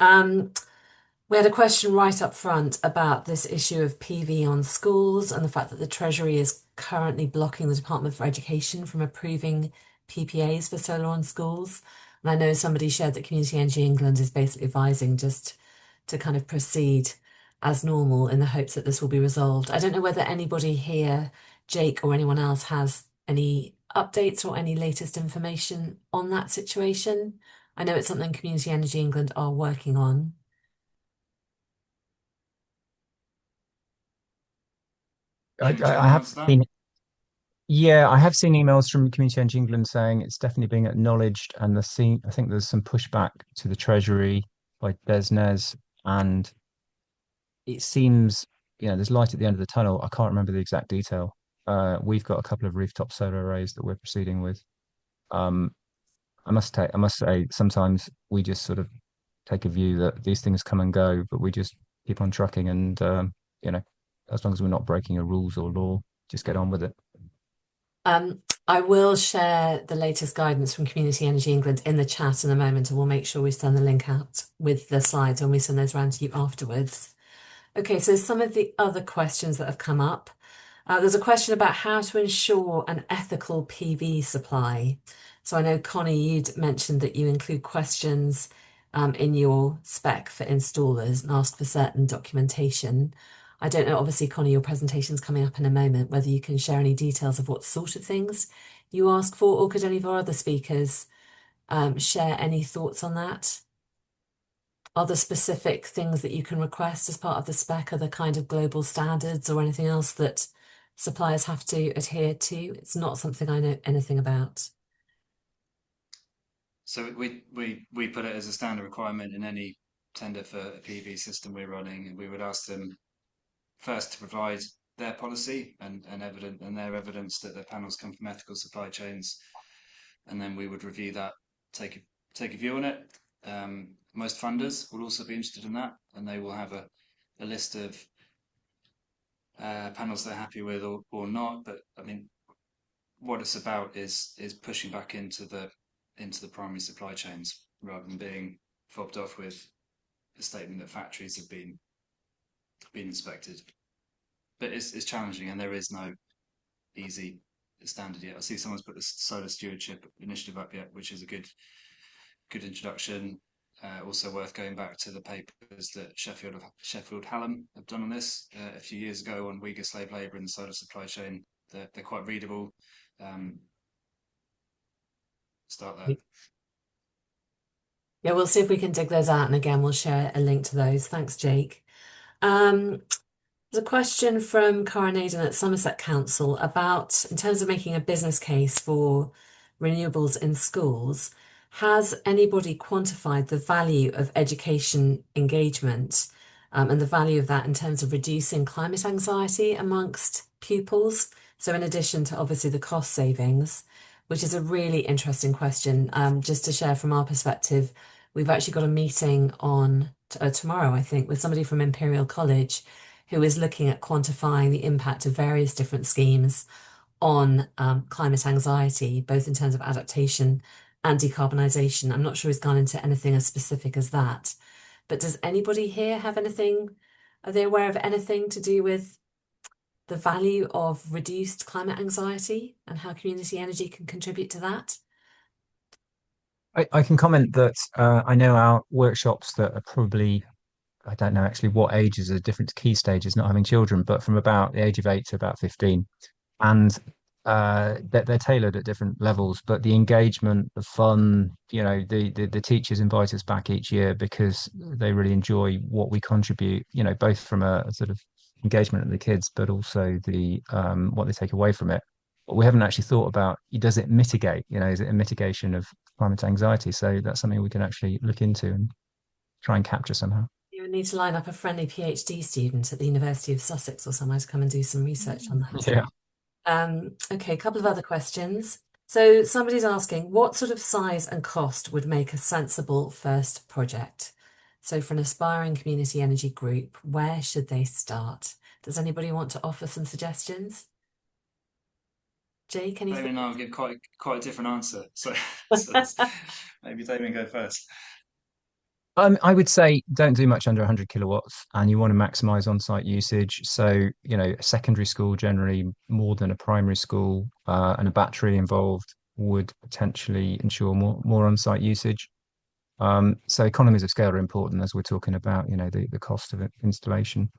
We had a question right up front about this issue of PV on schools and the fact that the Treasury is currently blocking the Department for Education from approving PPAs for solar on schools. And I know somebody shared that Community Energy England is basically advising just to kind of proceed as normal in the hopes that this will be resolved. I don't know whether anybody here, Jake or anyone else, has any updates or any latest information on that situation. I know it's something Community Energy England are working on. I have been, Yeah, I have seen emails from Community Energy England saying it's definitely being acknowledged, and I think there's some pushback to the Treasury by DESNZ, and it seems, there's light at the end of the tunnel. I can't remember the exact detail. We've got a couple of rooftop solar arrays that we're proceeding with. Um, I must say, sometimes we just sort of take a view that these things come and go, but we just keep on trucking, and you know, as long as we're not breaking a rules or law, just get on with it. Um, I will share the latest guidance from Community Energy England in the chat in a moment, and we'll make sure we send the link out with the slides when we send those around to you afterwards. Okay, so some of the other questions that have come up. There's a question about how to ensure an ethical PV supply. So I know, Connie, you'd mentioned that you include questions in your spec for installers and ask for certain documentation. I don't know, obviously, Connie, your presentation's coming up in a moment, whether you can share any details of what sort of things you ask for, or could any of our other speakers share any thoughts on that? Are there specific things that you can request as part of the spec? Are there kind of global standards or anything else that suppliers have to adhere to? It's not something I know anything about. So we put it as a standard requirement in any tender for a PV system we're running, and we would ask them first to provide their policy and their evidence that their panels come from ethical supply chains, and then we would review that, take a view on it. Most funders will also be interested in that, and they will have a list of panels they're happy with or not. But I mean, what it's about is pushing back into the primary supply chains rather than being fobbed off with a statement that factories have been inspected. But it's challenging, and there is no easy standard yet. I see someone's put the Solar Stewardship Initiative up yet, which is a good introduction. Also worth going back to the papers that Sheffield Hallam have done on this a few years ago on Uyghur slave labour in the solar supply chain. They're quite readable. Start there. Yeah, we'll see if we can dig those out, and again, we'll share a link to those. Thanks, Jake. There's a question from Cara Naden at Somerset Council about, in terms of making a business case for renewables in schools, has anybody quantified the value of education engagement and the value of that in terms of reducing climate anxiety amongst pupils? So in addition to obviously the cost savings, which is a really interesting question, just to share from our perspective, we've actually got a meeting on tomorrow, I think, with somebody from Imperial College who is looking at quantifying the impact of various different schemes on climate anxiety, both in terms of adaptation and decarbonisation. I'm not sure he's gone into anything as specific as that. But does anybody here have anything? Are they aware of anything to do with the value of reduced climate anxiety and how community energy can contribute to that? I can comment that I know our workshops that are probably, I don't know actually what ages are different key stages, not having children, but from about the age of 8 to about 15. And they're tailored at different levels, but the engagement, the fun, the teachers invite us back each year because they really enjoy what we contribute, both from a sort of engagement of the kids, but also the what they take away from it. But we haven't actually thought about, does it mitigate, is it a mitigation of climate anxiety? So that's something we can actually look into and try and capture somehow. You would need to line up a friendly PhD student at the University of Sussex or somewhere to come and do some research on that. Yeah. Okay, a couple of other questions. So somebody's asking, what sort of size and cost would make a sensible first project? So for an aspiring community energy group, where should they start? Does anybody want to offer some suggestions? Jake, anything? Damien and I will give quite a different answer. So, maybe Damien go first. I would say don't do much under 100 kilowatts, and you want to maximize on-site usage. So, a secondary school generally more than a primary school, and a battery involved would potentially ensure more on-site usage. So economies of scale are important as we're talking about, the cost of installation.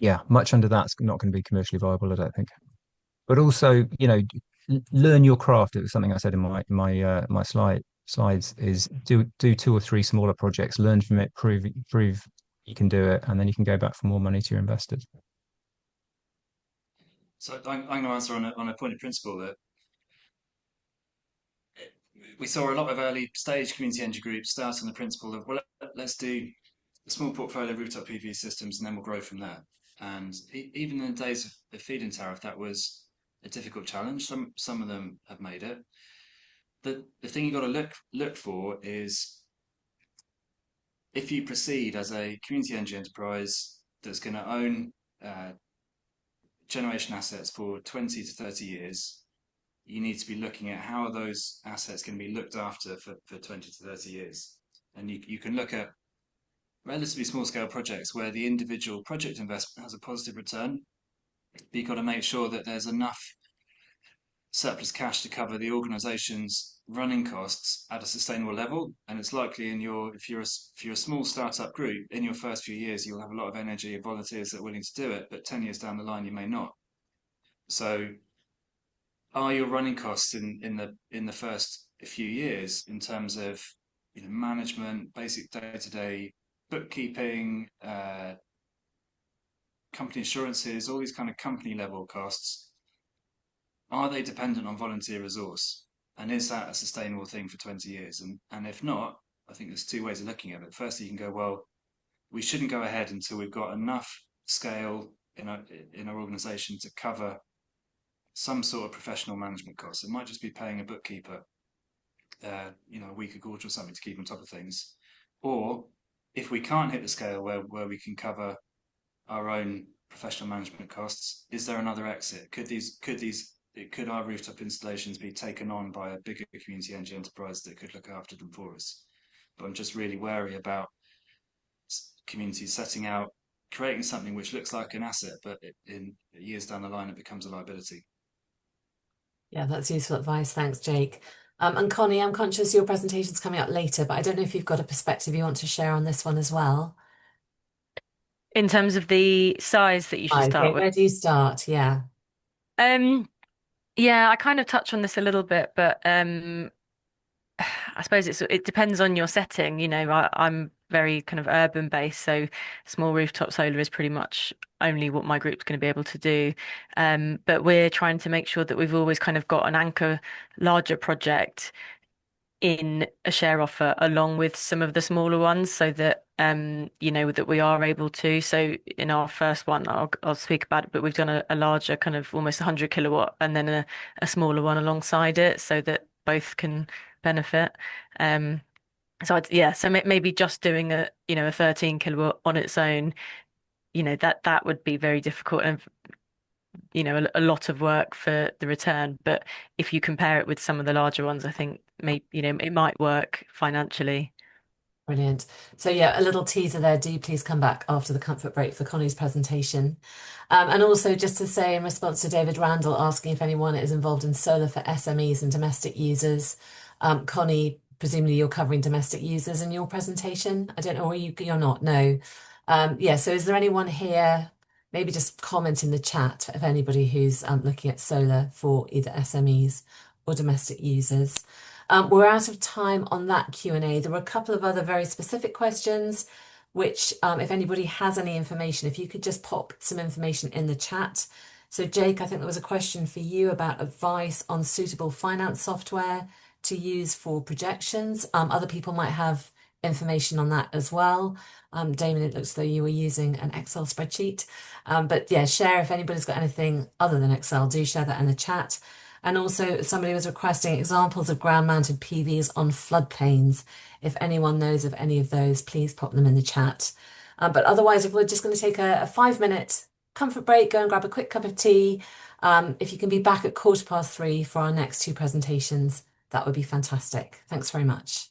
Yeah, much under that's not going to be commercially viable, I don't think. But also, learn your craft. It was something I said in my slides is do 2 or 3 smaller projects, learn from it, prove you can do it, and then you can go back for more money to your investors. So I'm going to answer on a point of principle that we saw a lot of early stage community energy groups start on the principle of, well, let's do a small portfolio of rooftop PV systems and then we'll grow from there. And even in the days of feed-in tariff, that was a difficult challenge. Some of them have made it. The thing you've got to look for is if you proceed as a community energy enterprise that's going to own uh, generation assets for 20 to 30 years, you need to be looking at how are those assets going to be looked after for 20 to 30 years. And you can look at relatively small scale projects where the individual project investment has a positive return, but you've got to make sure that there's enough surplus cash to cover the organization's running costs at a sustainable level. And it's likely if you're a small startup group, in your first few years, you'll have a lot of energy and volunteers that are willing to do it, but 10 years down the line, you may not. So are your running costs in the first few years in terms of management, basic day-to-day bookkeeping, company insurances, all these kind of company level costs, are they dependent on volunteer resource? And is that a sustainable thing for 20 years? And if not, I think there's two ways of looking at it. Firstly, you can go, well, we shouldn't go ahead until we've got enough scale in our organization to cover some sort of professional management costs. It might just be paying a bookkeeper, a week, a quarter or something to keep on top of things. Or if we can't hit the scale where we can cover our own professional management costs, is there another exit? Could our rooftop installations be taken on by a bigger community energy enterprise that could look after them for us? But I'm just really wary about communities setting out, creating something which looks like an asset, but in years down the line, it becomes a liability. Yeah, that's useful advice. Thanks, Jake. And Connie, I'm conscious your presentation's coming up later, but I don't know if you've got a perspective you want to share on this one as well. In terms of the size that you should start Okay, with. where do you start? Yeah. Yeah, I kind of touch on this a little bit, but I suppose it depends on your setting. I'm very kind of urban based, so small rooftop solar is pretty much only what my group's going to be able to do. But we're trying to make sure that we've always kind of got an anchor larger project in a share offer along with some of the smaller ones so that that we are able to. So in our first one, I'll speak about it, but we've done a larger kind of almost 100 kilowatt and then a smaller one alongside it so that both can benefit. So maybe just doing a 13 kilowatt on its own, that would be very difficult and a lot of work for the return. But if you compare it with some of the larger ones, I think it might work financially. Brilliant. So yeah, a little teaser there. Do please come back after the comfort break for Connie's presentation. And also just to say in response to David Randall asking if anyone is involved in solar for SMEs and domestic users, Connie, presumably you're covering domestic users in your presentation. I don't know, or you're not, no. Yeah, so is there anyone here, maybe just comment in the chat of anybody who's looking at solar for either SMEs or domestic users. We're out of time on that Q&A. There were a couple of other very specific questions, which if anybody has any information, if you could just pop some information in the chat. So Jake, I think there was a question for you about advice on suitable finance software to use for projections. Other people might have information on that as well. Damon, it looks though you were using an Excel spreadsheet. But yeah, share if anybody's got anything other than Excel, do share that in the chat. And also somebody was requesting examples of ground-mounted PVs on floodplains. If anyone knows of any of those, please pop them in the chat. But otherwise, if we're just going to take a 5-minute comfort break, go and grab a quick cup of tea. If you can be back at 3:15 for our next two presentations, that would be fantastic. Thanks very much.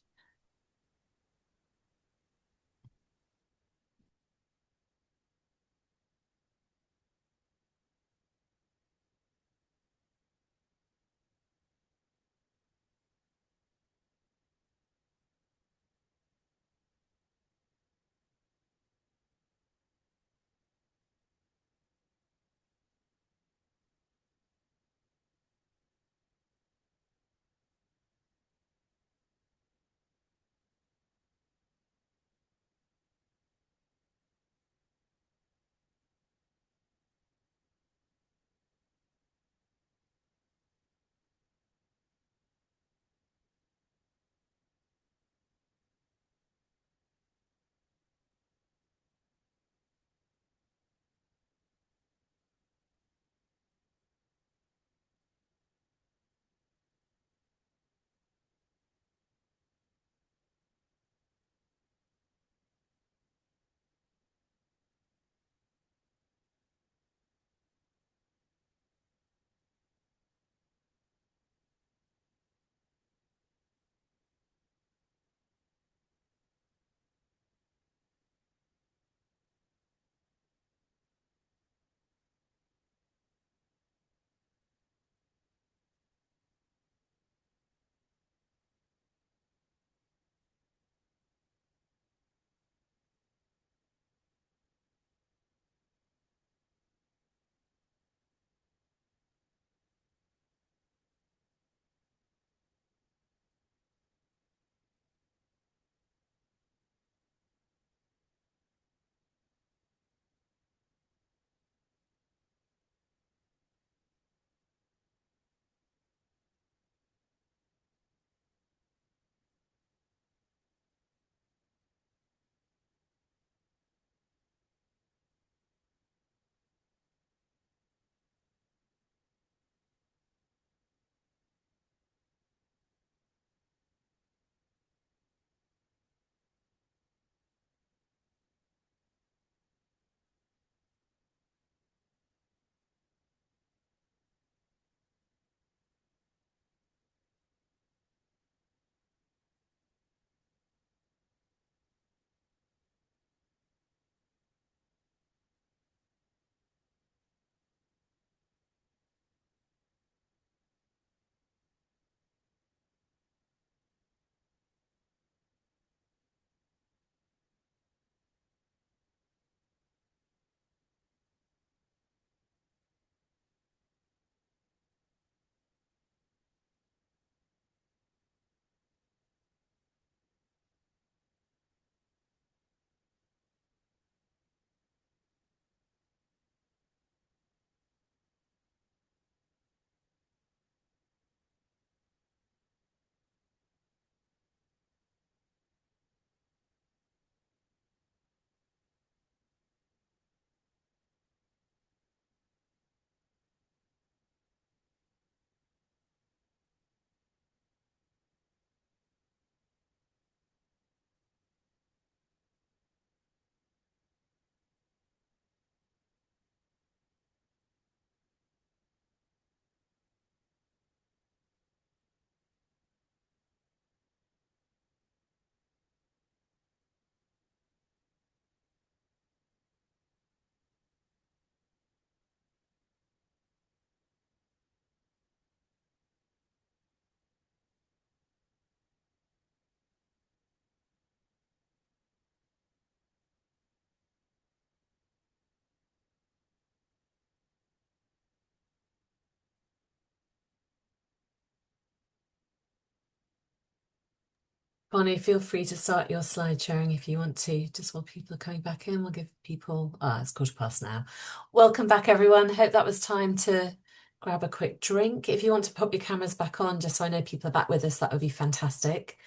Connie, feel free to start your slide sharing if you want to, just while people are coming back in. We'll give people, it's 1:15 now. Welcome back, everyone. Hope that was time to grab a quick drink. If you want to pop your cameras back on, just so I know people are back with us, that would be fantastic.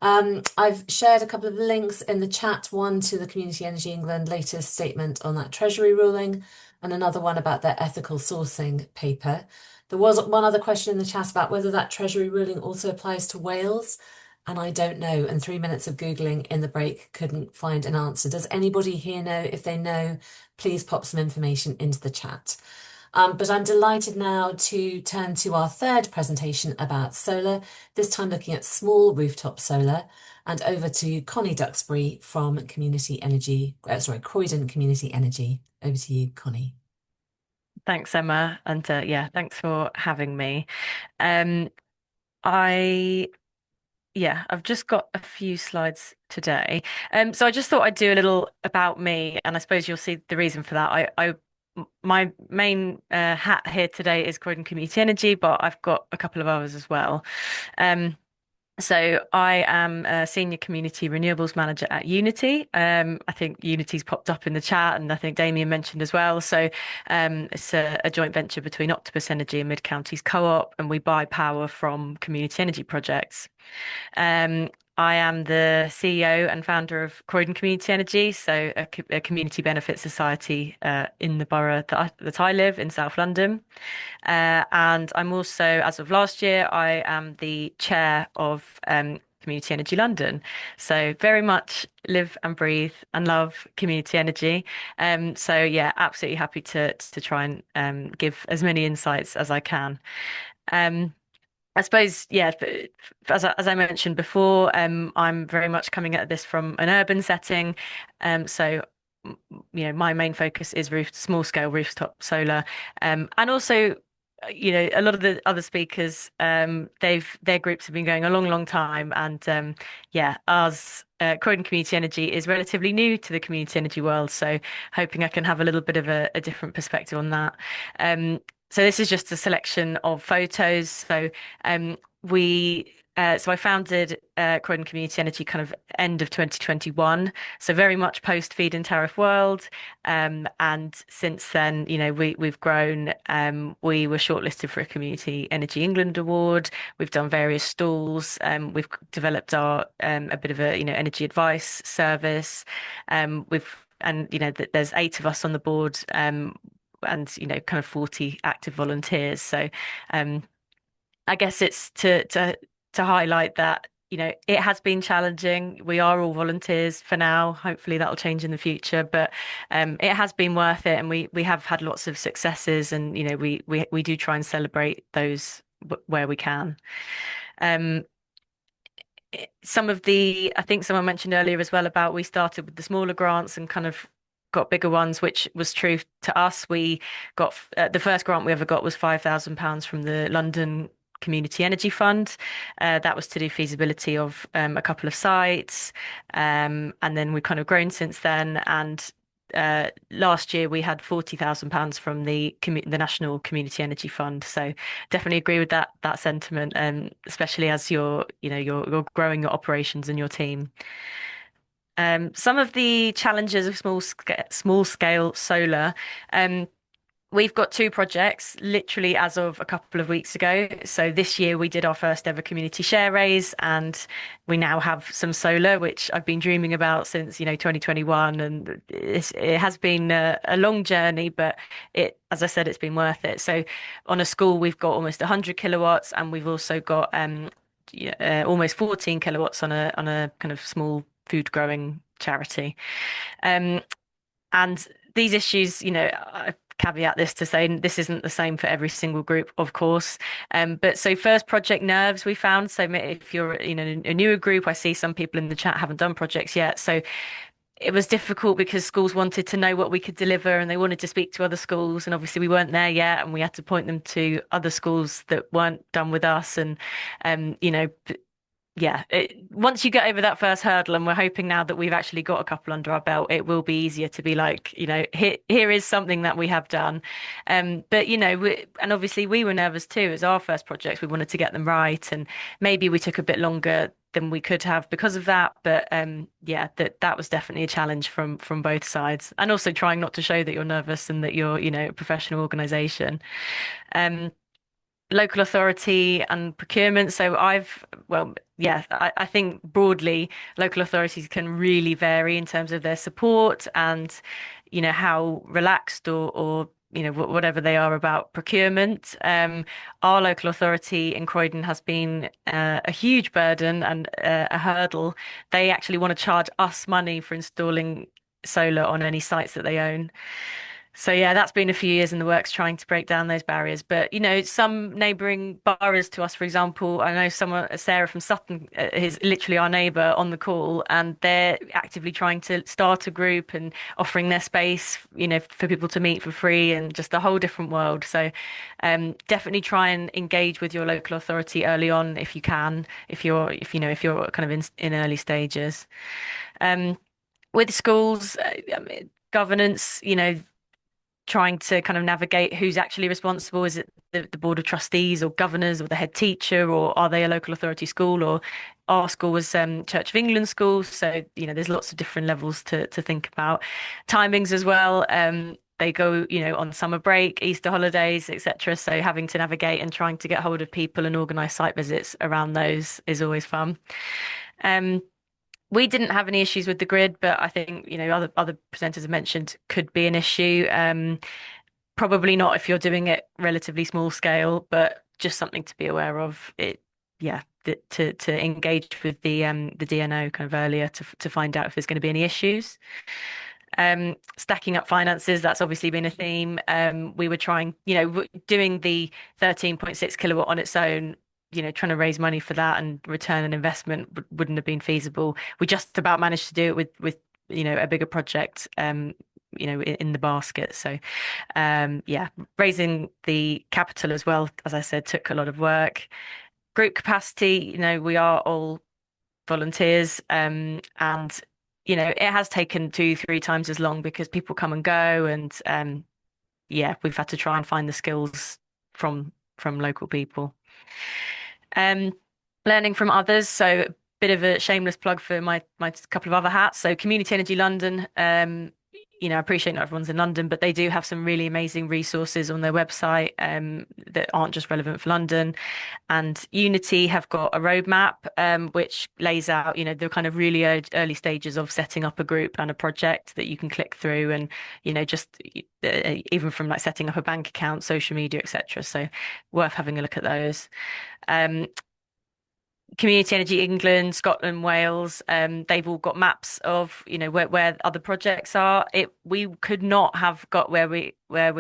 I've shared a couple of links in the chat, one to the Community Energy England latest statement on that Treasury ruling, and another one about their ethical sourcing paper. There was one other question in the chat about whether that Treasury ruling also applies to Wales. And I don't know, and 3 minutes of Googling in the break couldn't find an answer. Does anybody here know? If they know, please pop some information into the chat. But I'm delighted now to turn to our third presentation about solar, this time looking at small rooftop solar, and over to Connie Duxbury from Croydon Community Energy. Over to you, Connie. Thanks, Emma, and yeah, thanks for having me. I've just got a few slides today. So I just thought I'd do a little about me, and I suppose you'll see the reason for that. My main hat here today is Croydon Community Energy, but I've got a couple of others as well. So I am a senior community renewables manager at Unity. I think Unity's popped up in the chat, and I think Damien mentioned as well. So it's a joint venture between Octopus Energy and Mid Counties Co-op, and we buy power from community energy projects. I am the CEO and founder of Croydon Community Energy, so a community benefit society in the borough that I live in South London. And I'm also, as of last year, I am the chair of Community Energy London. So very much live and breathe and love community energy. So yeah, absolutely happy to try and give as many insights as I can. I suppose, yeah, as I mentioned before, I'm very much coming at this from an urban setting. So, my main focus is small scale rooftop solar. And also, a lot of the other speakers, their groups have been going a long, long time. And yeah, ours, Croydon Community Energy is relatively new to the community energy world. So hoping I can have a little bit of a different perspective on that. So this is just a selection of photos. So so I founded Croydon Community Energy kind of end of 2021. So very much post feed-in tariff world. And since then, we've grown. We were shortlisted for a Community Energy England award. We've done various stalls. We've developed our a bit of a energy advice service. There's 8 of us on the board. And kind of 40 active volunteers. So I guess it's to highlight that it has been challenging. We are all volunteers for now. Hopefully that'll change in the future, but it has been worth it, and we have had lots of successes, and we do try and celebrate those where we can. I think someone mentioned earlier as well about we started with the smaller grants and kind of got bigger ones, which was true to us. We got the first grant we ever got was £5,000 from the London Community Energy Fund. That was to do feasibility of a couple of sites, and then we've kind of grown since then. And last year we had £40,000 from the National Community Energy Fund. So definitely agree with that sentiment, especially as you're growing your operations and your team. Some of the challenges of small scale solar. We've got 2 projects literally as of a couple of weeks ago. So this year we did our first ever community share raise, and we now have some solar, which I've been dreaming about since 2021. And it has been a long journey, but as I said, it's been worth it. So on a school we've got almost 100 kilowatts, and we've also got almost 14 kilowatts on a kind of small food growing charity. And these issues, I caveat this to say this isn't the same for every single group, of course. But so first, project nerves we found. So if you're a newer group, I see some people in the chat haven't done projects yet. So it was difficult because schools wanted to know what we could deliver, and they wanted to speak to other schools, and obviously we weren't there yet, and we had to point them to other schools that weren't done with us. And yeah, once you get over that first hurdle, and we're hoping now that we've actually got a couple under our belt, it will be easier to be like, here is something that we have done. But and obviously we were nervous too as our first projects. We wanted to get them right, and maybe we took a bit longer than we could have because of that. But yeah, that was definitely a challenge from both sides, and also trying not to show that you're nervous and that you're, a professional organization. Um, Local authority and procurement. So well, yeah, I think broadly local authorities can really vary in terms of their support and, how relaxed or whatever they are about procurement. Our local authority in Croydon has been a huge burden and a hurdle. They actually want to charge us money for installing solar on any sites that they own. So yeah, that's been a few years in the works trying to break down those barriers. But some neighbouring boroughs to us, for example, I know Sarah from Sutton, is literally our neighbour on the call, and they're actively trying to start a group and offering their space, for people to meet for free, and just a whole different world. So definitely try and engage with your local authority early on if you can, if you're kind of in early stages. Um, with schools, governance, trying to kind of navigate who's actually responsible. Is it the board of trustees or governors or the head teacher, or are they a local authority school? Or our school was Church of England school, so there's lots of different levels to think about. Timings as well. They go, on summer break, Easter holidays, etc. So having to navigate and trying to get hold of people and organise site visits around those is always fun. Um, we didn't have any issues with the grid, but I think, other presenters have mentioned could be an issue. Probably not if you're doing it relatively small scale, but just something to be aware of. Yeah, to engage with the DNO kind of earlier to find out if there's going to be any issues. Stacking up finances, that's obviously been a theme. We were trying, doing the 13.6 kilowatt on its own, trying to raise money for that and return an investment wouldn't have been feasible. We just about managed to do it with a bigger project, in the basket. So, yeah, raising the capital as well, as I said, took a lot of work. Group capacity, we are all volunteers, and it has taken 2, 3 times as long because people come and go, and yeah, we've had to try and find the skills from local people. Um, Learning from others. So a bit of a shameless plug for my couple of other hats. So Community Energy London, I appreciate not everyone's in London, but they do have some really amazing resources on their website that aren't just relevant for London. And Unity have got a roadmap which lays out, the kind of really early stages of setting up a group and a project that you can click through, and just even from like setting up a bank account, social media, etc. So worth having a look at those. Um, Community Energy England, Scotland, Wales, they've all got maps of, where other projects are. We could not have got where we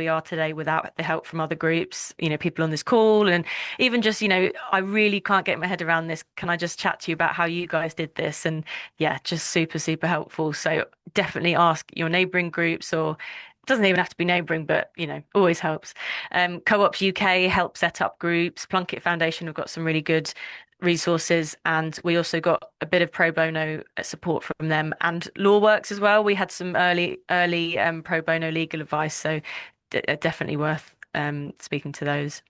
are today without the help from other groups, people on this call, and even just, I really can't get my head around this. Can I just chat to you about how you guys did this? And yeah, just super, super helpful. So definitely ask your neighbouring groups, or it doesn't even have to be neighbouring, but always helps. Co-ops UK help set up groups. Plunkett Foundation have got some really good resources, and we also got a bit of pro bono support from them, and LawWorks as well. We had some early pro bono legal advice, so definitely worth speaking to those.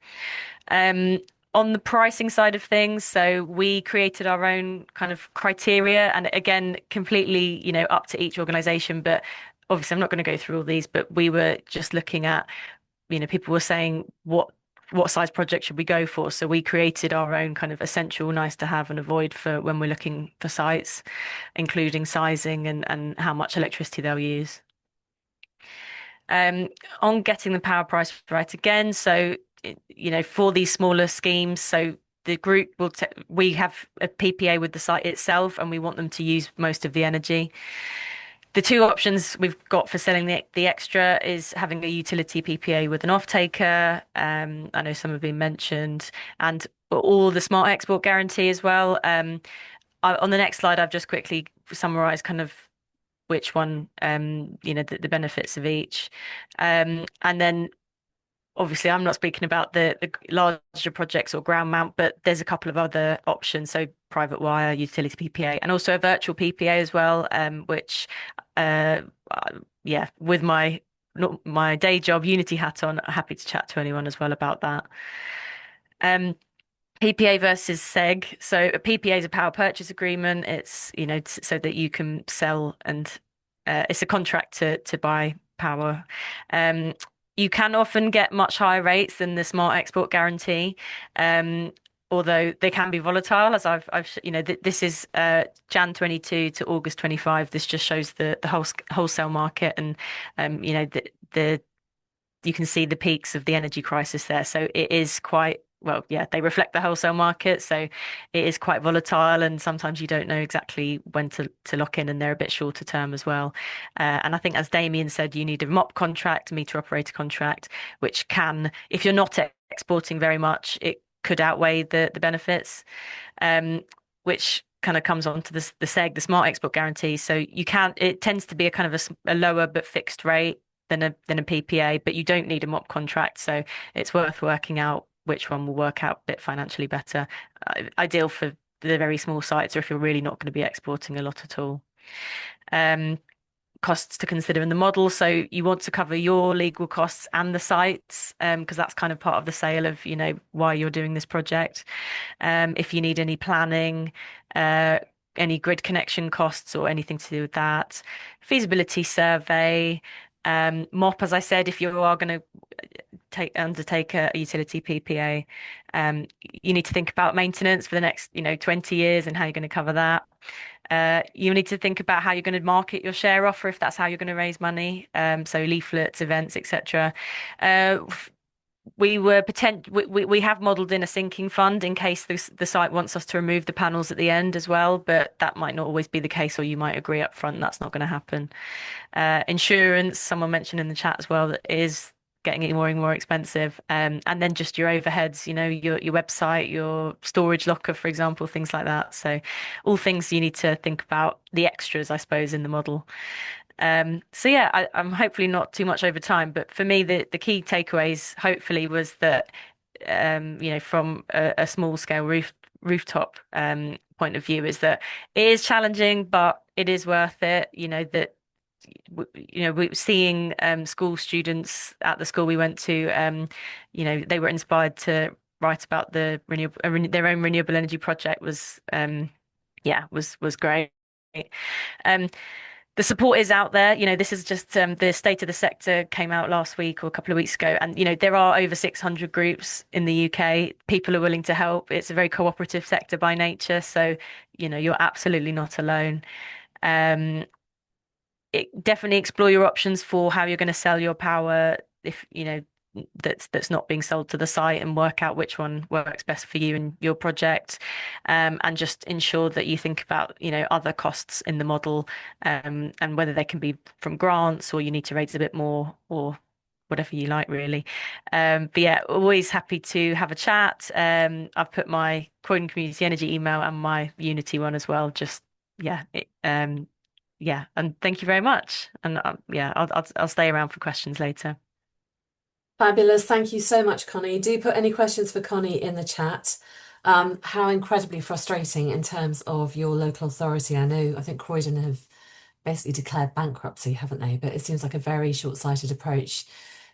On the pricing side of things, so we created our own kind of criteria, and again, completely, up to each organization. But obviously, I'm not going to go through all these, but we were just looking at, people were saying what size project should we go for? So we created our own kind of essential, nice to have and avoid for when we're looking for sites, including sizing and how much electricity they'll use. On getting the power price right again, so for these smaller schemes, so the group we have a PPA with the site itself, and we want them to use most of the energy. The two options we've got for selling the extra is having a utility PPA with an off-taker. I know some have been mentioned, and all the smart export guarantee as well. On the next slide, I've just quickly summarised kind of which one, the benefits of each. And then obviously I'm not speaking about the larger projects or ground mount, but there's a couple of other options. So private wire, utility PPA, and also a virtual PPA as well, which, uh, yeah, with my not my day job Unity hat on, happy to chat to anyone as well about that. PPA versus SEG. So a PPA is a power purchase agreement. It's, so that you can sell and it's a contract to buy power. You can often get much higher rates than the Smart Export Guarantee. Although they can be volatile, as this is Jan 22 to August 25. This just shows the wholesale market, and the you can see the peaks of the energy crisis there. So it is quite, well, yeah, they reflect the wholesale market. So it is quite volatile, and sometimes you don't know exactly when to lock in, and they're a bit shorter term as well. And I think, as Damien said, you need a MOP contract, meter operator contract, which can, if you're not exporting very much, it could outweigh the benefits, which kind of comes on to the SEG, the Smart Export Guarantee. So it tends to be a kind of a lower but fixed rate than a PPA, but you don't need a MOP contract. So it's worth working out which one will work out a bit financially better. Ideal for the very small sites, or if you're really not going to be exporting a lot at all. Costs to consider in the model. So you want to cover your legal costs and the sites, because that's kind of part of the sale of, why you're doing this project. If you need any planning, any grid connection costs or anything to do with that, feasibility survey, MOP, as I said, if you are going to undertake a utility PPA, you need to think about maintenance for the next, 20 years and how you're going to cover that. You need to think about how you're going to market your share offer if that's how you're going to raise money. So leaflets, events, etc. We have modelled in a sinking fund in case the site wants us to remove the panels at the end as well, but that might not always be the case, or you might agree up front that's not going to happen. Insurance, someone mentioned in the chat as well, that is getting more and more expensive. And then just your overheads, your website, your storage locker, for example, things like that. So all things you need to think about, the extras, I suppose, in the model. So yeah, I'm hopefully not too much over time, but for me, the key takeaways hopefully was that, from a small scale rooftop point of view, is that it is challenging, but it is worth it. We're seeing school students at the school we went to, they were inspired to write about their own renewable energy project was great. The support is out there. This is just the state of the sector came out last week or a couple of weeks ago. And, there are over 600 groups in the UK. People are willing to help. It's a very cooperative sector by nature. So, you're absolutely not alone. Definitely explore your options for how you're going to sell your power if, that's not being sold to the site, and work out which one works best for you and your project, and just ensure that you think about other costs in the model, and whether they can be from grants or you need to raise a bit more, or whatever you like, really. But yeah, always happy to have a chat. I've put my Croydon Community Energy email and my Unity one as well. Just and thank you very much. And I'll stay around for questions later. Fabulous. Thank you so much, Connie. Do put any questions for Connie in the chat. How incredibly frustrating in terms of your local authority. I think Croydon have basically declared bankruptcy, haven't they? But it seems like a very short-sighted approach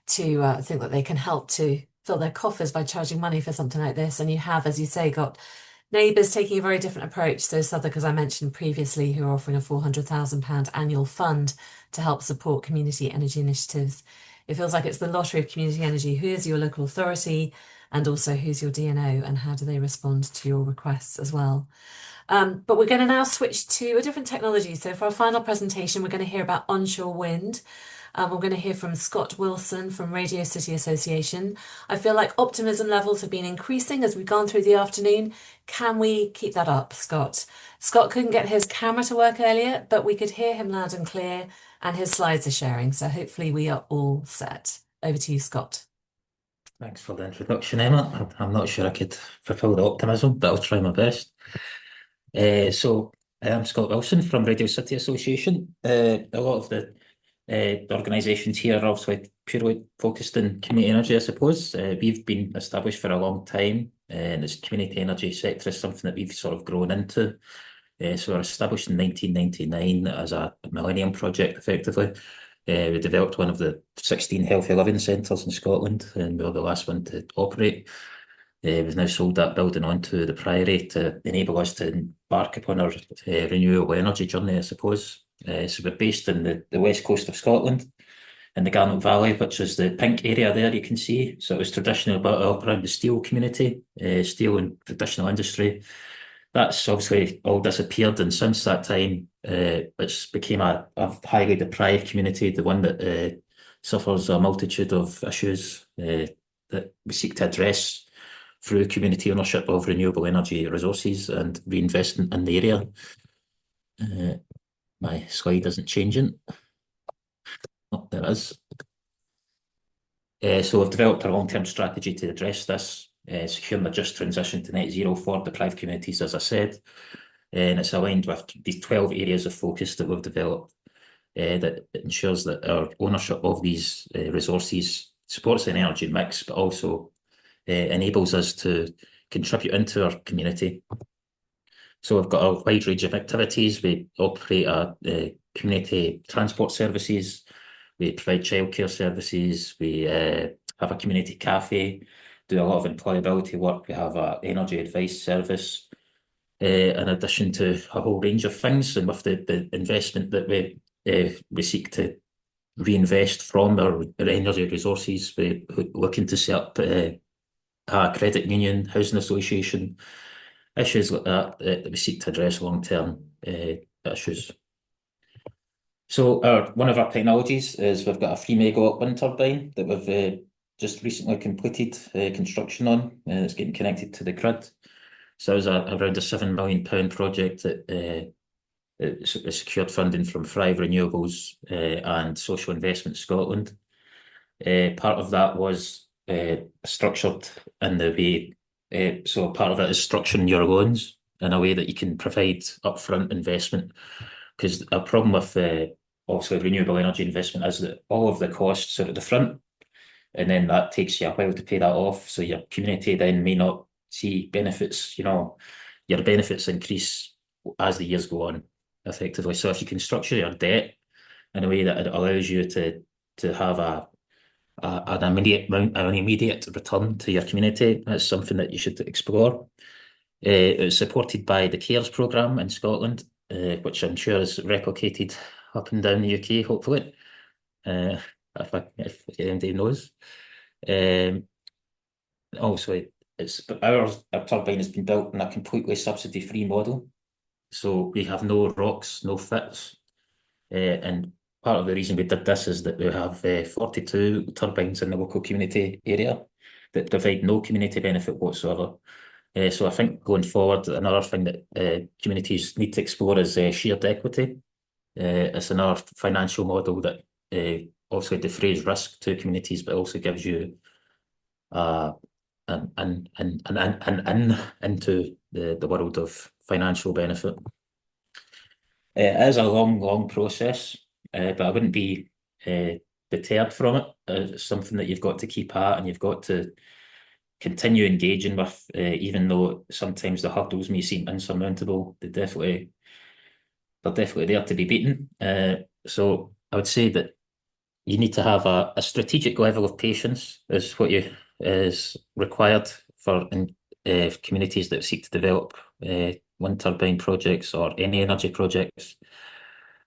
to think that they can help to fill their coffers by charging money for something like this. And you have, as you say, got neighbours taking a very different approach. So Southwark, as I mentioned previously, who are offering a £400,000 annual fund to help support community energy initiatives. It feels like it's the lottery of community energy. Who is your local authority, and also who's your DNO, and how do they respond to your requests as well? But we're going to now switch to a different technology. So for our final presentation, we're going to hear about onshore wind. We're going to hear from Scott Wilson from Radio City Association. I feel like optimism levels have been increasing as we've gone through the afternoon. Can we keep that up, Scott? Scott couldn't get his camera to work earlier, but we could hear him loud and clear, and his slides are sharing. So hopefully we are all set. Over to you, Scott. Thanks for the introduction, Emma. I'm not sure I could fulfill the optimism, but I'll try my best. So I'm Scott Wilson from Radio City Association. A lot of the organisations here are also purely focused in community energy, I suppose. We've been established for a long time, and this community energy sector is something that we've sort of grown into. So we were established in 1999 as a Millennium Project, effectively. We developed one of the 16 healthy living centres in Scotland, and we were the last one to operate. We've now sold that building onto the Priory to enable us to embark upon our renewable energy journey, I suppose. So we're based in the west coast of Scotland, in the Garnock Valley, which is the pink area there you can see. So it was traditionally built up around the steel community, steel and traditional industry. That's obviously all disappeared, and since that time, it's became a highly deprived community, the one that suffers a multitude of issues that we seek to address through community ownership of renewable energy resources and reinvestment in the area. My slide isn't changing. Oh, there it is. So we've developed a long-term strategy to address this, securing a just transition to net zero for deprived communities, as I said. And it's aligned with these 12 areas of focus that we've developed that ensures that our ownership of these resources supports an energy mix, but also enables us to contribute into our community. So we've got a wide range of activities. We operate community transport services. We provide childcare services. We have a community cafe, do a lot of employability work. We have an energy advice service, in addition to a whole range of things. And with the investment that we seek to reinvest from our energy resources, we're looking to set up a credit union, housing association, issues like that we seek to address long-term issues. So one of our technologies is we've got a 3 megawatt wind turbine that we've just recently completed construction on. It's getting connected to the grid. So it was around a £7 million project that secured funding from Thrive Renewables and Social Investment Scotland. Part of that was structured in the way, so part of it is structuring your loans in a way that you can provide upfront investment. Because a problem with also renewable energy investment is that all of the costs are at the front, and then that takes you a while to pay that off. So your community then may not see benefits, your benefits increase as the years go on, effectively. So if you can structure your debt in a way that it allows you to have an immediate return to your community, that's something that you should explore. It's supported by the CARES programme in Scotland, which I'm sure is replicated up and down the UK, hopefully, if anybody knows. Also, our turbine has been built in a completely subsidy-free model, so we have no ROCs, no FITs, and part of the reason we did this is that we have 42 turbines in the local community area that provide no community benefit whatsoever. So I think going forward, another thing that communities need to explore is shared equity. It's another financial model that obviously defrays risk to communities, but also gives you an into the world of financial benefit. It is a long process, but I wouldn't be deterred from it. It's something that you've got to keep at, and you've got to continue engaging with, even though sometimes the hurdles may seem insurmountable. They're definitely there to be beaten. So I would say that you need to have a strategic level of patience is what is required for communities that seek to develop wind turbine projects or any energy projects.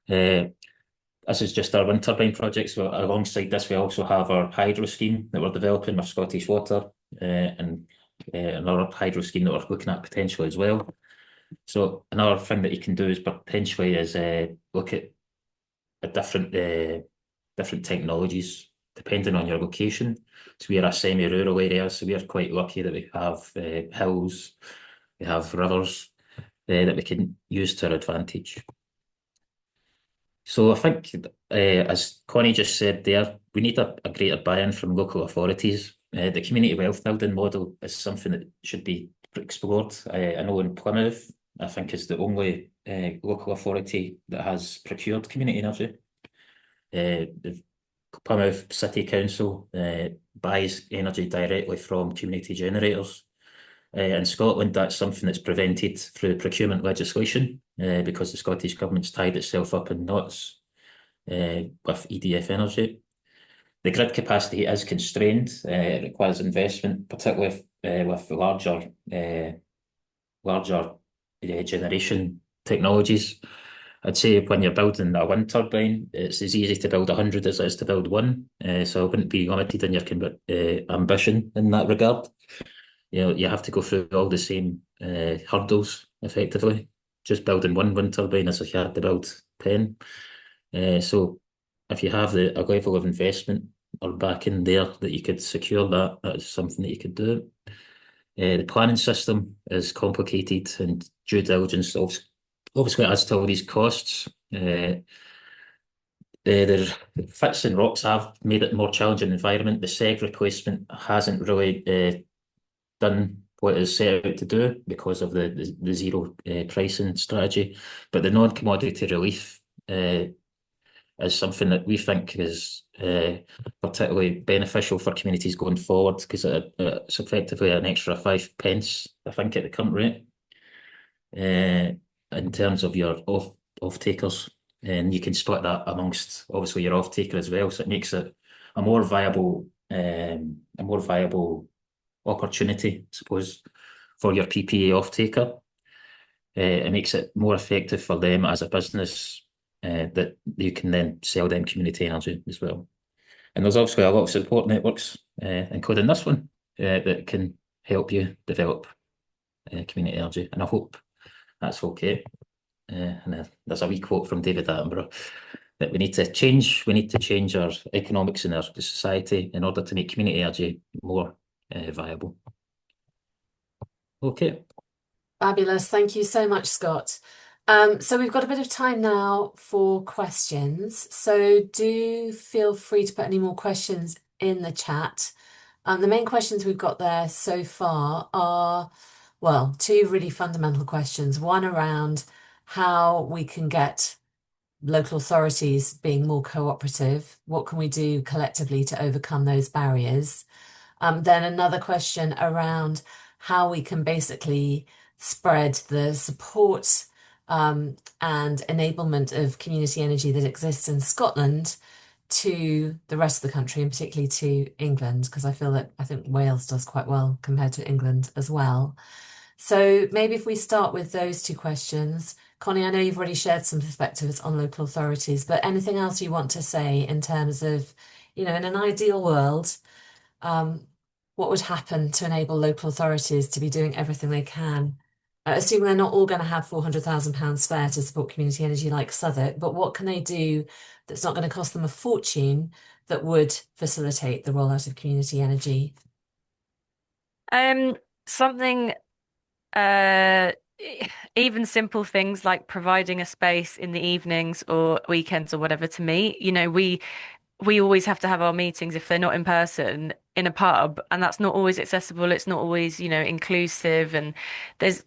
This is just our wind turbine projects. So alongside this, we also have our hydro scheme that we're developing with Scottish Water, and another hydro scheme that we're looking at potentially as well. So another thing that you can do is potentially look at different technologies depending on your location. So we are a semi-rural area, so we are quite lucky that we have hills, we have rivers that we can use to our advantage. So I think, as Connie just said there, we need a greater buy-in from local authorities. The community wealth building model is something that should be explored. I know in Plymouth, I think is the only local authority that has procured community energy. the Plymouth City Council buys energy directly from community generators. In Scotland, that's something that's prevented through procurement legislation because the Scottish Government's tied itself up in knots with EDF Energy. The grid capacity is constrained. It requires investment, particularly with larger generation technologies. I'd say when you're building a wind turbine, it's as easy to build 100 as it is to build one. So I wouldn't be limited in your ambition in that regard. You have to go through all the same hurdles effectively. Just building one wind turbine as if you had to build 10. So if you have a level of investment or backing there that you could secure that is something that you could do. The planning system is complicated and due diligence obviously adds to all these costs. The fits and rocks have made it a more challenging environment. The SEG replacement hasn't really done what it is set out to do because of the zero pricing strategy. But the non-commodity relief is something that we think is particularly beneficial for communities going forward because it's effectively an extra 5 pence, I think, at the current rate in terms of your off-takers. And you can split that amongst obviously your off-taker as well. So it makes it a more viable opportunity, I suppose, for your PPA off-taker. It makes it more effective for them as a business that you can then sell them community energy as well. And there's obviously a lot of support networks, including this one, that can help you develop community energy. And I hope that's okay. And there's a wee quote from David Attenborough that we need to change our economics in our society in order to make community energy more viable. Okay. Fabulous. Thank you so much, Scott. So we've got a bit of time now for questions. So do feel free to put any more questions in the chat. The main questions we've got there so far are, well, two really fundamental questions. One around how we can get local authorities being more cooperative. What can we do collectively to overcome those barriers? Then another question around how we can basically spread the support and enablement of community energy that exists in Scotland to the rest of the country, and particularly to England, because I think Wales does quite well compared to England as well. So maybe if we start with those two questions. Connie, I know you've already shared some perspectives on local authorities, but anything else you want to say in terms of, in an ideal world, what would happen to enable local authorities to be doing everything they can? Assuming they're not all going to have £400,000 spare to support community energy like Southwark, but what can they do that's not going to cost them a fortune that would facilitate the rollout of community energy? Something even simple things like providing a space in the evenings or weekends or whatever to meet. We always have to have our meetings if they're not in person in a pub, and that's not always accessible. It's not always, inclusive, and there's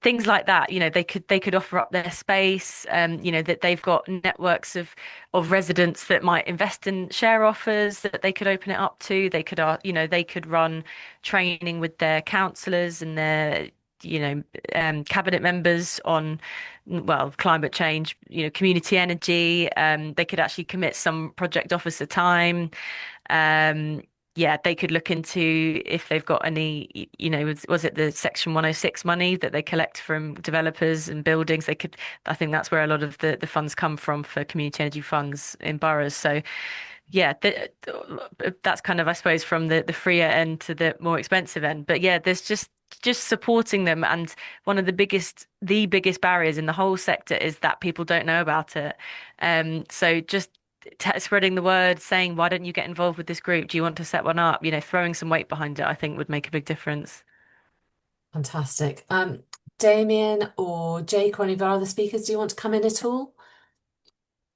things like that. They could offer up their space. That they've got networks of residents that might invest in share offers that they could open it up to. They could run training with their councillors and their cabinet members on, well, climate change, community energy. They could actually commit some project officer time. They could look into if they've got any, was it the Section 106 money that they collect from developers and buildings? I think that's where a lot of the funds come from for community energy funds in boroughs. So yeah, that's kind of, I suppose, from the freer end to the more expensive end. But yeah, there's just supporting them. And one of the biggest barriers in the whole sector is that people don't know about it. So just spreading the word, saying, why don't you get involved with this group? Do you want to set one up? Throwing some weight behind it, I think would make a big difference. Fantastic. Damien or Jake or any of our other speakers, do you want to come in at all?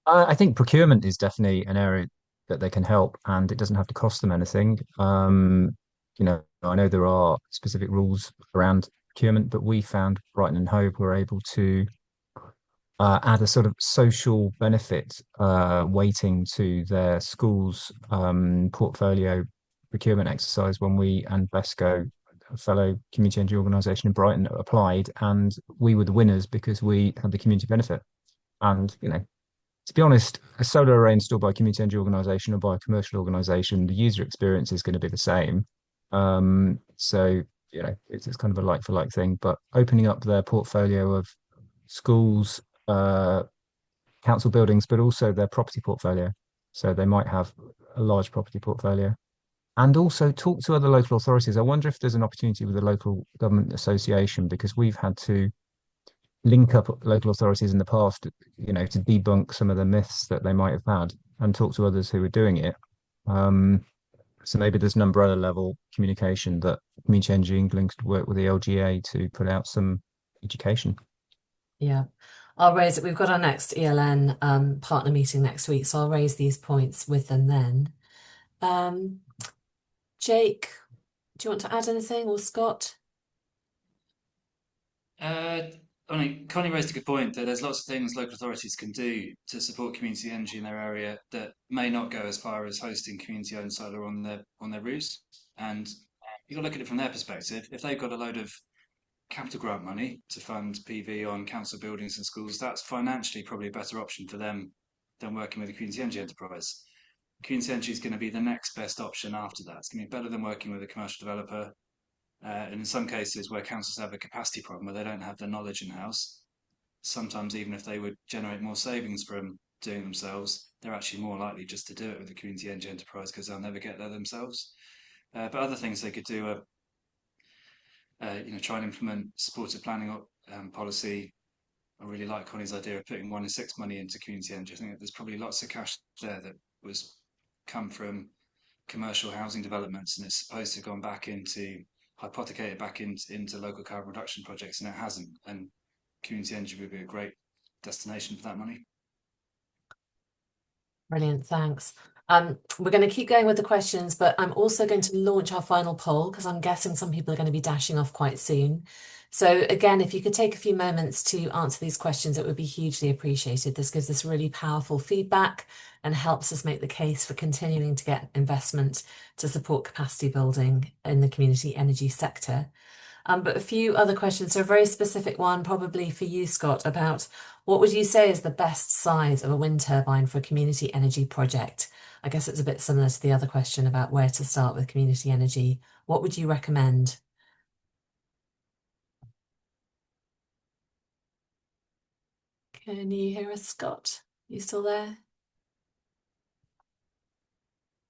I think procurement is definitely an area that they can help, and it doesn't have to cost them anything. I know there are specific rules around procurement, but we found Brighton and Hove were able to add a sort of social benefit weighting to their schools portfolio procurement exercise when we and BESCO, a fellow community energy organisation in Brighton, applied, and we were the winners because we had the community benefit. And to be honest, a solar array installed by a community energy organisation or by a commercial organisation, the user experience is going to be the same. So it's kind of a like for like thing. But opening up their portfolio of schools, council buildings, but also their property portfolio. So they might have a large property portfolio. And also talk to other local authorities. I wonder if there's an opportunity with the local government association, because we've had to link up local authorities in the past, to debunk some of the myths that they might have had and talk to others who are doing it. So maybe there's an umbrella level communication that Community Energy England could work with the LGA to put out some education. Yeah. I'll raise it. We've got our next ELN partner meeting next week, so I'll raise these points with them then. Jake, do you want to add anything, or Scott? Connie raised a good point that there's lots of things local authorities can do to support community energy in their area that may not go as far as hosting community-owned solar on their roofs. And you've got to look at it from their perspective. If they've got a load of capital grant money to fund PV on council buildings and schools, that's financially probably a better option for them than working with a community energy enterprise. Community energy is going to be the next best option after that. It's going to be better than working with a commercial developer. And in some cases where councils have a capacity problem where they don't have the knowledge in-house, sometimes even if they would generate more savings from doing it themselves, they're actually more likely just to do it with a community energy enterprise because they'll never get there themselves. But other things they could do are try and implement supported planning policy. I really like Connie's idea of putting 1 in 6 money into community energy. I think that there's probably lots of cash there that was come from commercial housing developments, and it's supposed to have gone back into hypothecated back into local carbon reduction projects, and it hasn't. And community energy would be a great destination for that money. Brilliant, thanks. We're going to keep going with the questions, but I'm also going to launch our final poll because I'm guessing some people are going to be dashing off quite soon. So again, if you could take a few moments to answer these questions, it would be hugely appreciated. This gives us really powerful feedback and helps us make the case for continuing to get investment to support capacity building in the community energy sector. But a few other questions. So a very specific one, probably for you, Scott, about what would you say is the best size of a wind turbine for a community energy project? I guess it's a bit similar to the other question about where to start with community energy. What would you recommend? Can you hear us, Scott? You still there?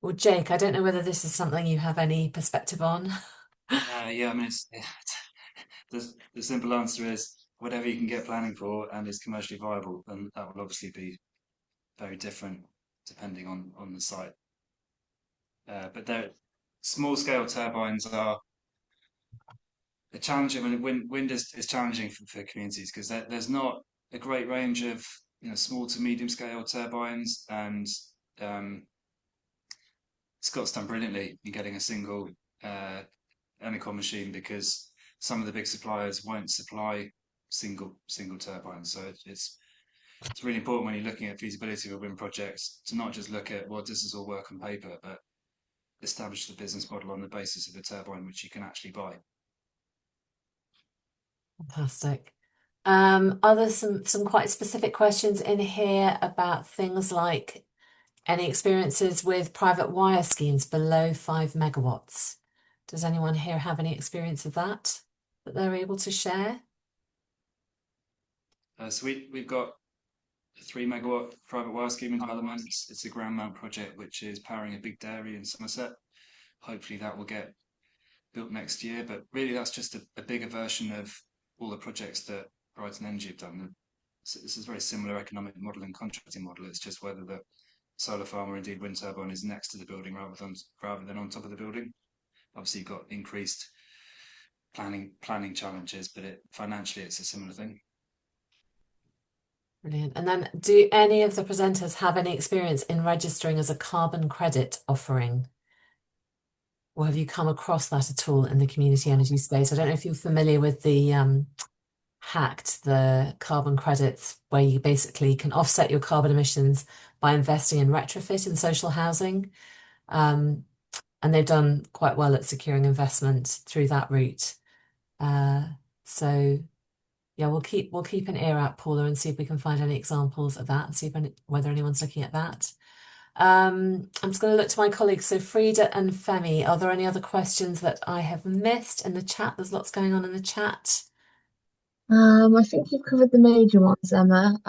Well, Jake, I don't know whether this is something you have any perspective on. Yeah, I mean, the simple answer is whatever you can get planning for and is commercially viable, and that will obviously be very different depending on the site. But small scale turbines are a challenge. I mean, wind is challenging for communities because there's not a great range of small to medium scale turbines, and Scott's done brilliantly in getting a single Enercon machine because some of the big suppliers won't supply single turbines. So it's really important when you're looking at feasibility of a wind project to not just look at, well, does this all work on paper, but establish the business model on the basis of a turbine which you can actually buy. Fantastic. Are there some quite specific questions in here about things like any experiences with private wire schemes below 5 megawatts? Does anyone here have any experience of that they're able to share? So we've got a 3 megawatt private wire scheme in development. It's a ground mount project which is powering a big dairy in Somerset. Hopefully that will get built next year, but really that's just a bigger version of all the projects that Brighton Energy have done. This is a very similar economic model and contracting model. It's just whether the solar farm or indeed wind turbine is next to the building rather than on top of the building. Obviously, you've got increased planning challenges, but financially it's a similar thing. Brilliant. And then do any of the presenters have any experience in registering as a carbon credit offering? Or have you come across that at all in the community energy space? I don't know if you're familiar with the hacked the carbon credits, where you basically can offset your carbon emissions by investing in retrofit in social housing. And they've done quite well at securing investment through that route. So yeah, we'll keep an ear out, Paula, and see if we can find any examples of that and see whether anyone's looking at that. I'm just going to look to my colleagues. So Frida and Femi, are there any other questions that I have missed in the chat? There's lots going on in the chat. I think you've covered the major ones, Emma.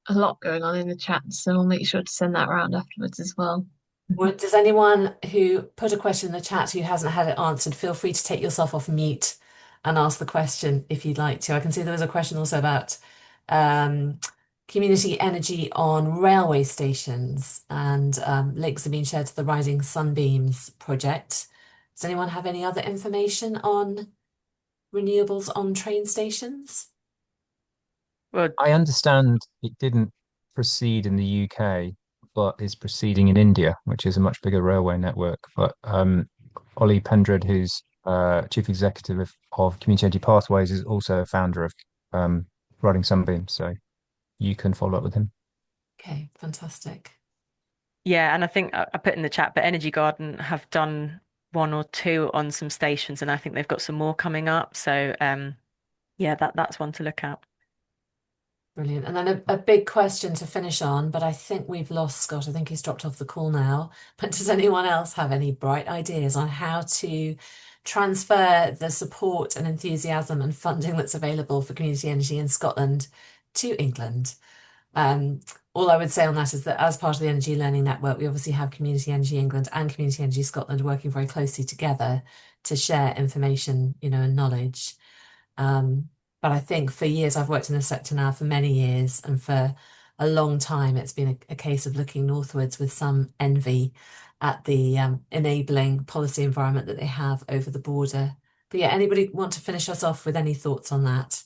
A lot going on in the chat, so we'll make sure to send that around afterwards as well. Does anyone who put a question in the chat who hasn't had it answered, feel free to take yourself off mute and ask the question if you'd like to. I can see there was a question also about community energy on railway stations, and links have been shared to the Rising Sunbeams project. Does anyone have any other information on renewables on train stations? Well, I understand it didn't proceed in the UK, but is proceeding in India, which is a much bigger railway network. But Ollie Pendred, who's Chief Executive of Community Energy Pathways, is also a founder of Riding Sunbeam. So you can follow up with him. Okay, fantastic. yeah, and I think I put in the chat, but Energy Garden have done 1 or 2 on some stations, and I think they've got some more coming up. So yeah, that's one to look at. Brilliant. And then a big question to finish on, but I think we've lost Scott. I think he's dropped off the call now. But does anyone else have any bright ideas on how to transfer the support and enthusiasm and funding that's available for community energy in Scotland to England? All I would say on that is that as part of the Energy Learning Network, we obviously have Community Energy England and Community Energy Scotland working very closely together to share information, and knowledge. But I think for years, I've worked in the sector now for many years, and for a long time, it's been a case of looking northwards with some envy at the enabling policy environment that they have over the border. But yeah, anybody want to finish us off with any thoughts on that?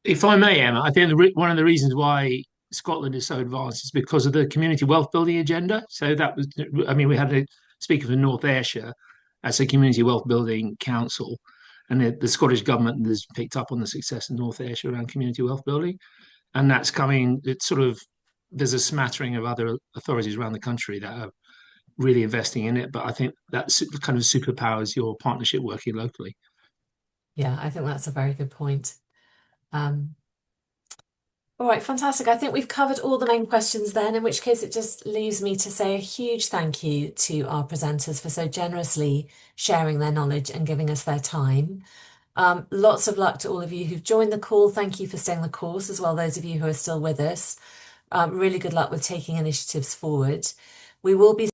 If I may, Emma, I think one of the reasons why Scotland is so advanced is because of the community wealth building agenda. So that was, I mean, we had a speaker from North Ayrshire as a community wealth building council, and the Scottish government has picked up on the success in North Ayrshire around community wealth building, and that's coming. It's sort of there's a smattering of other authorities around the country that are really investing in it, but I think that kind of superpowers your partnership working locally. Yeah, I think that's a very good point. All right, fantastic. I think we've covered all the main questions then, in which case it just leaves me to say a huge thank you to our presenters for so generously sharing their knowledge and giving us their time. Lots of luck to all of you who've joined the call. Thank you for staying the course, as well those of you who are still with us. Really good luck with taking initiatives forward. We will be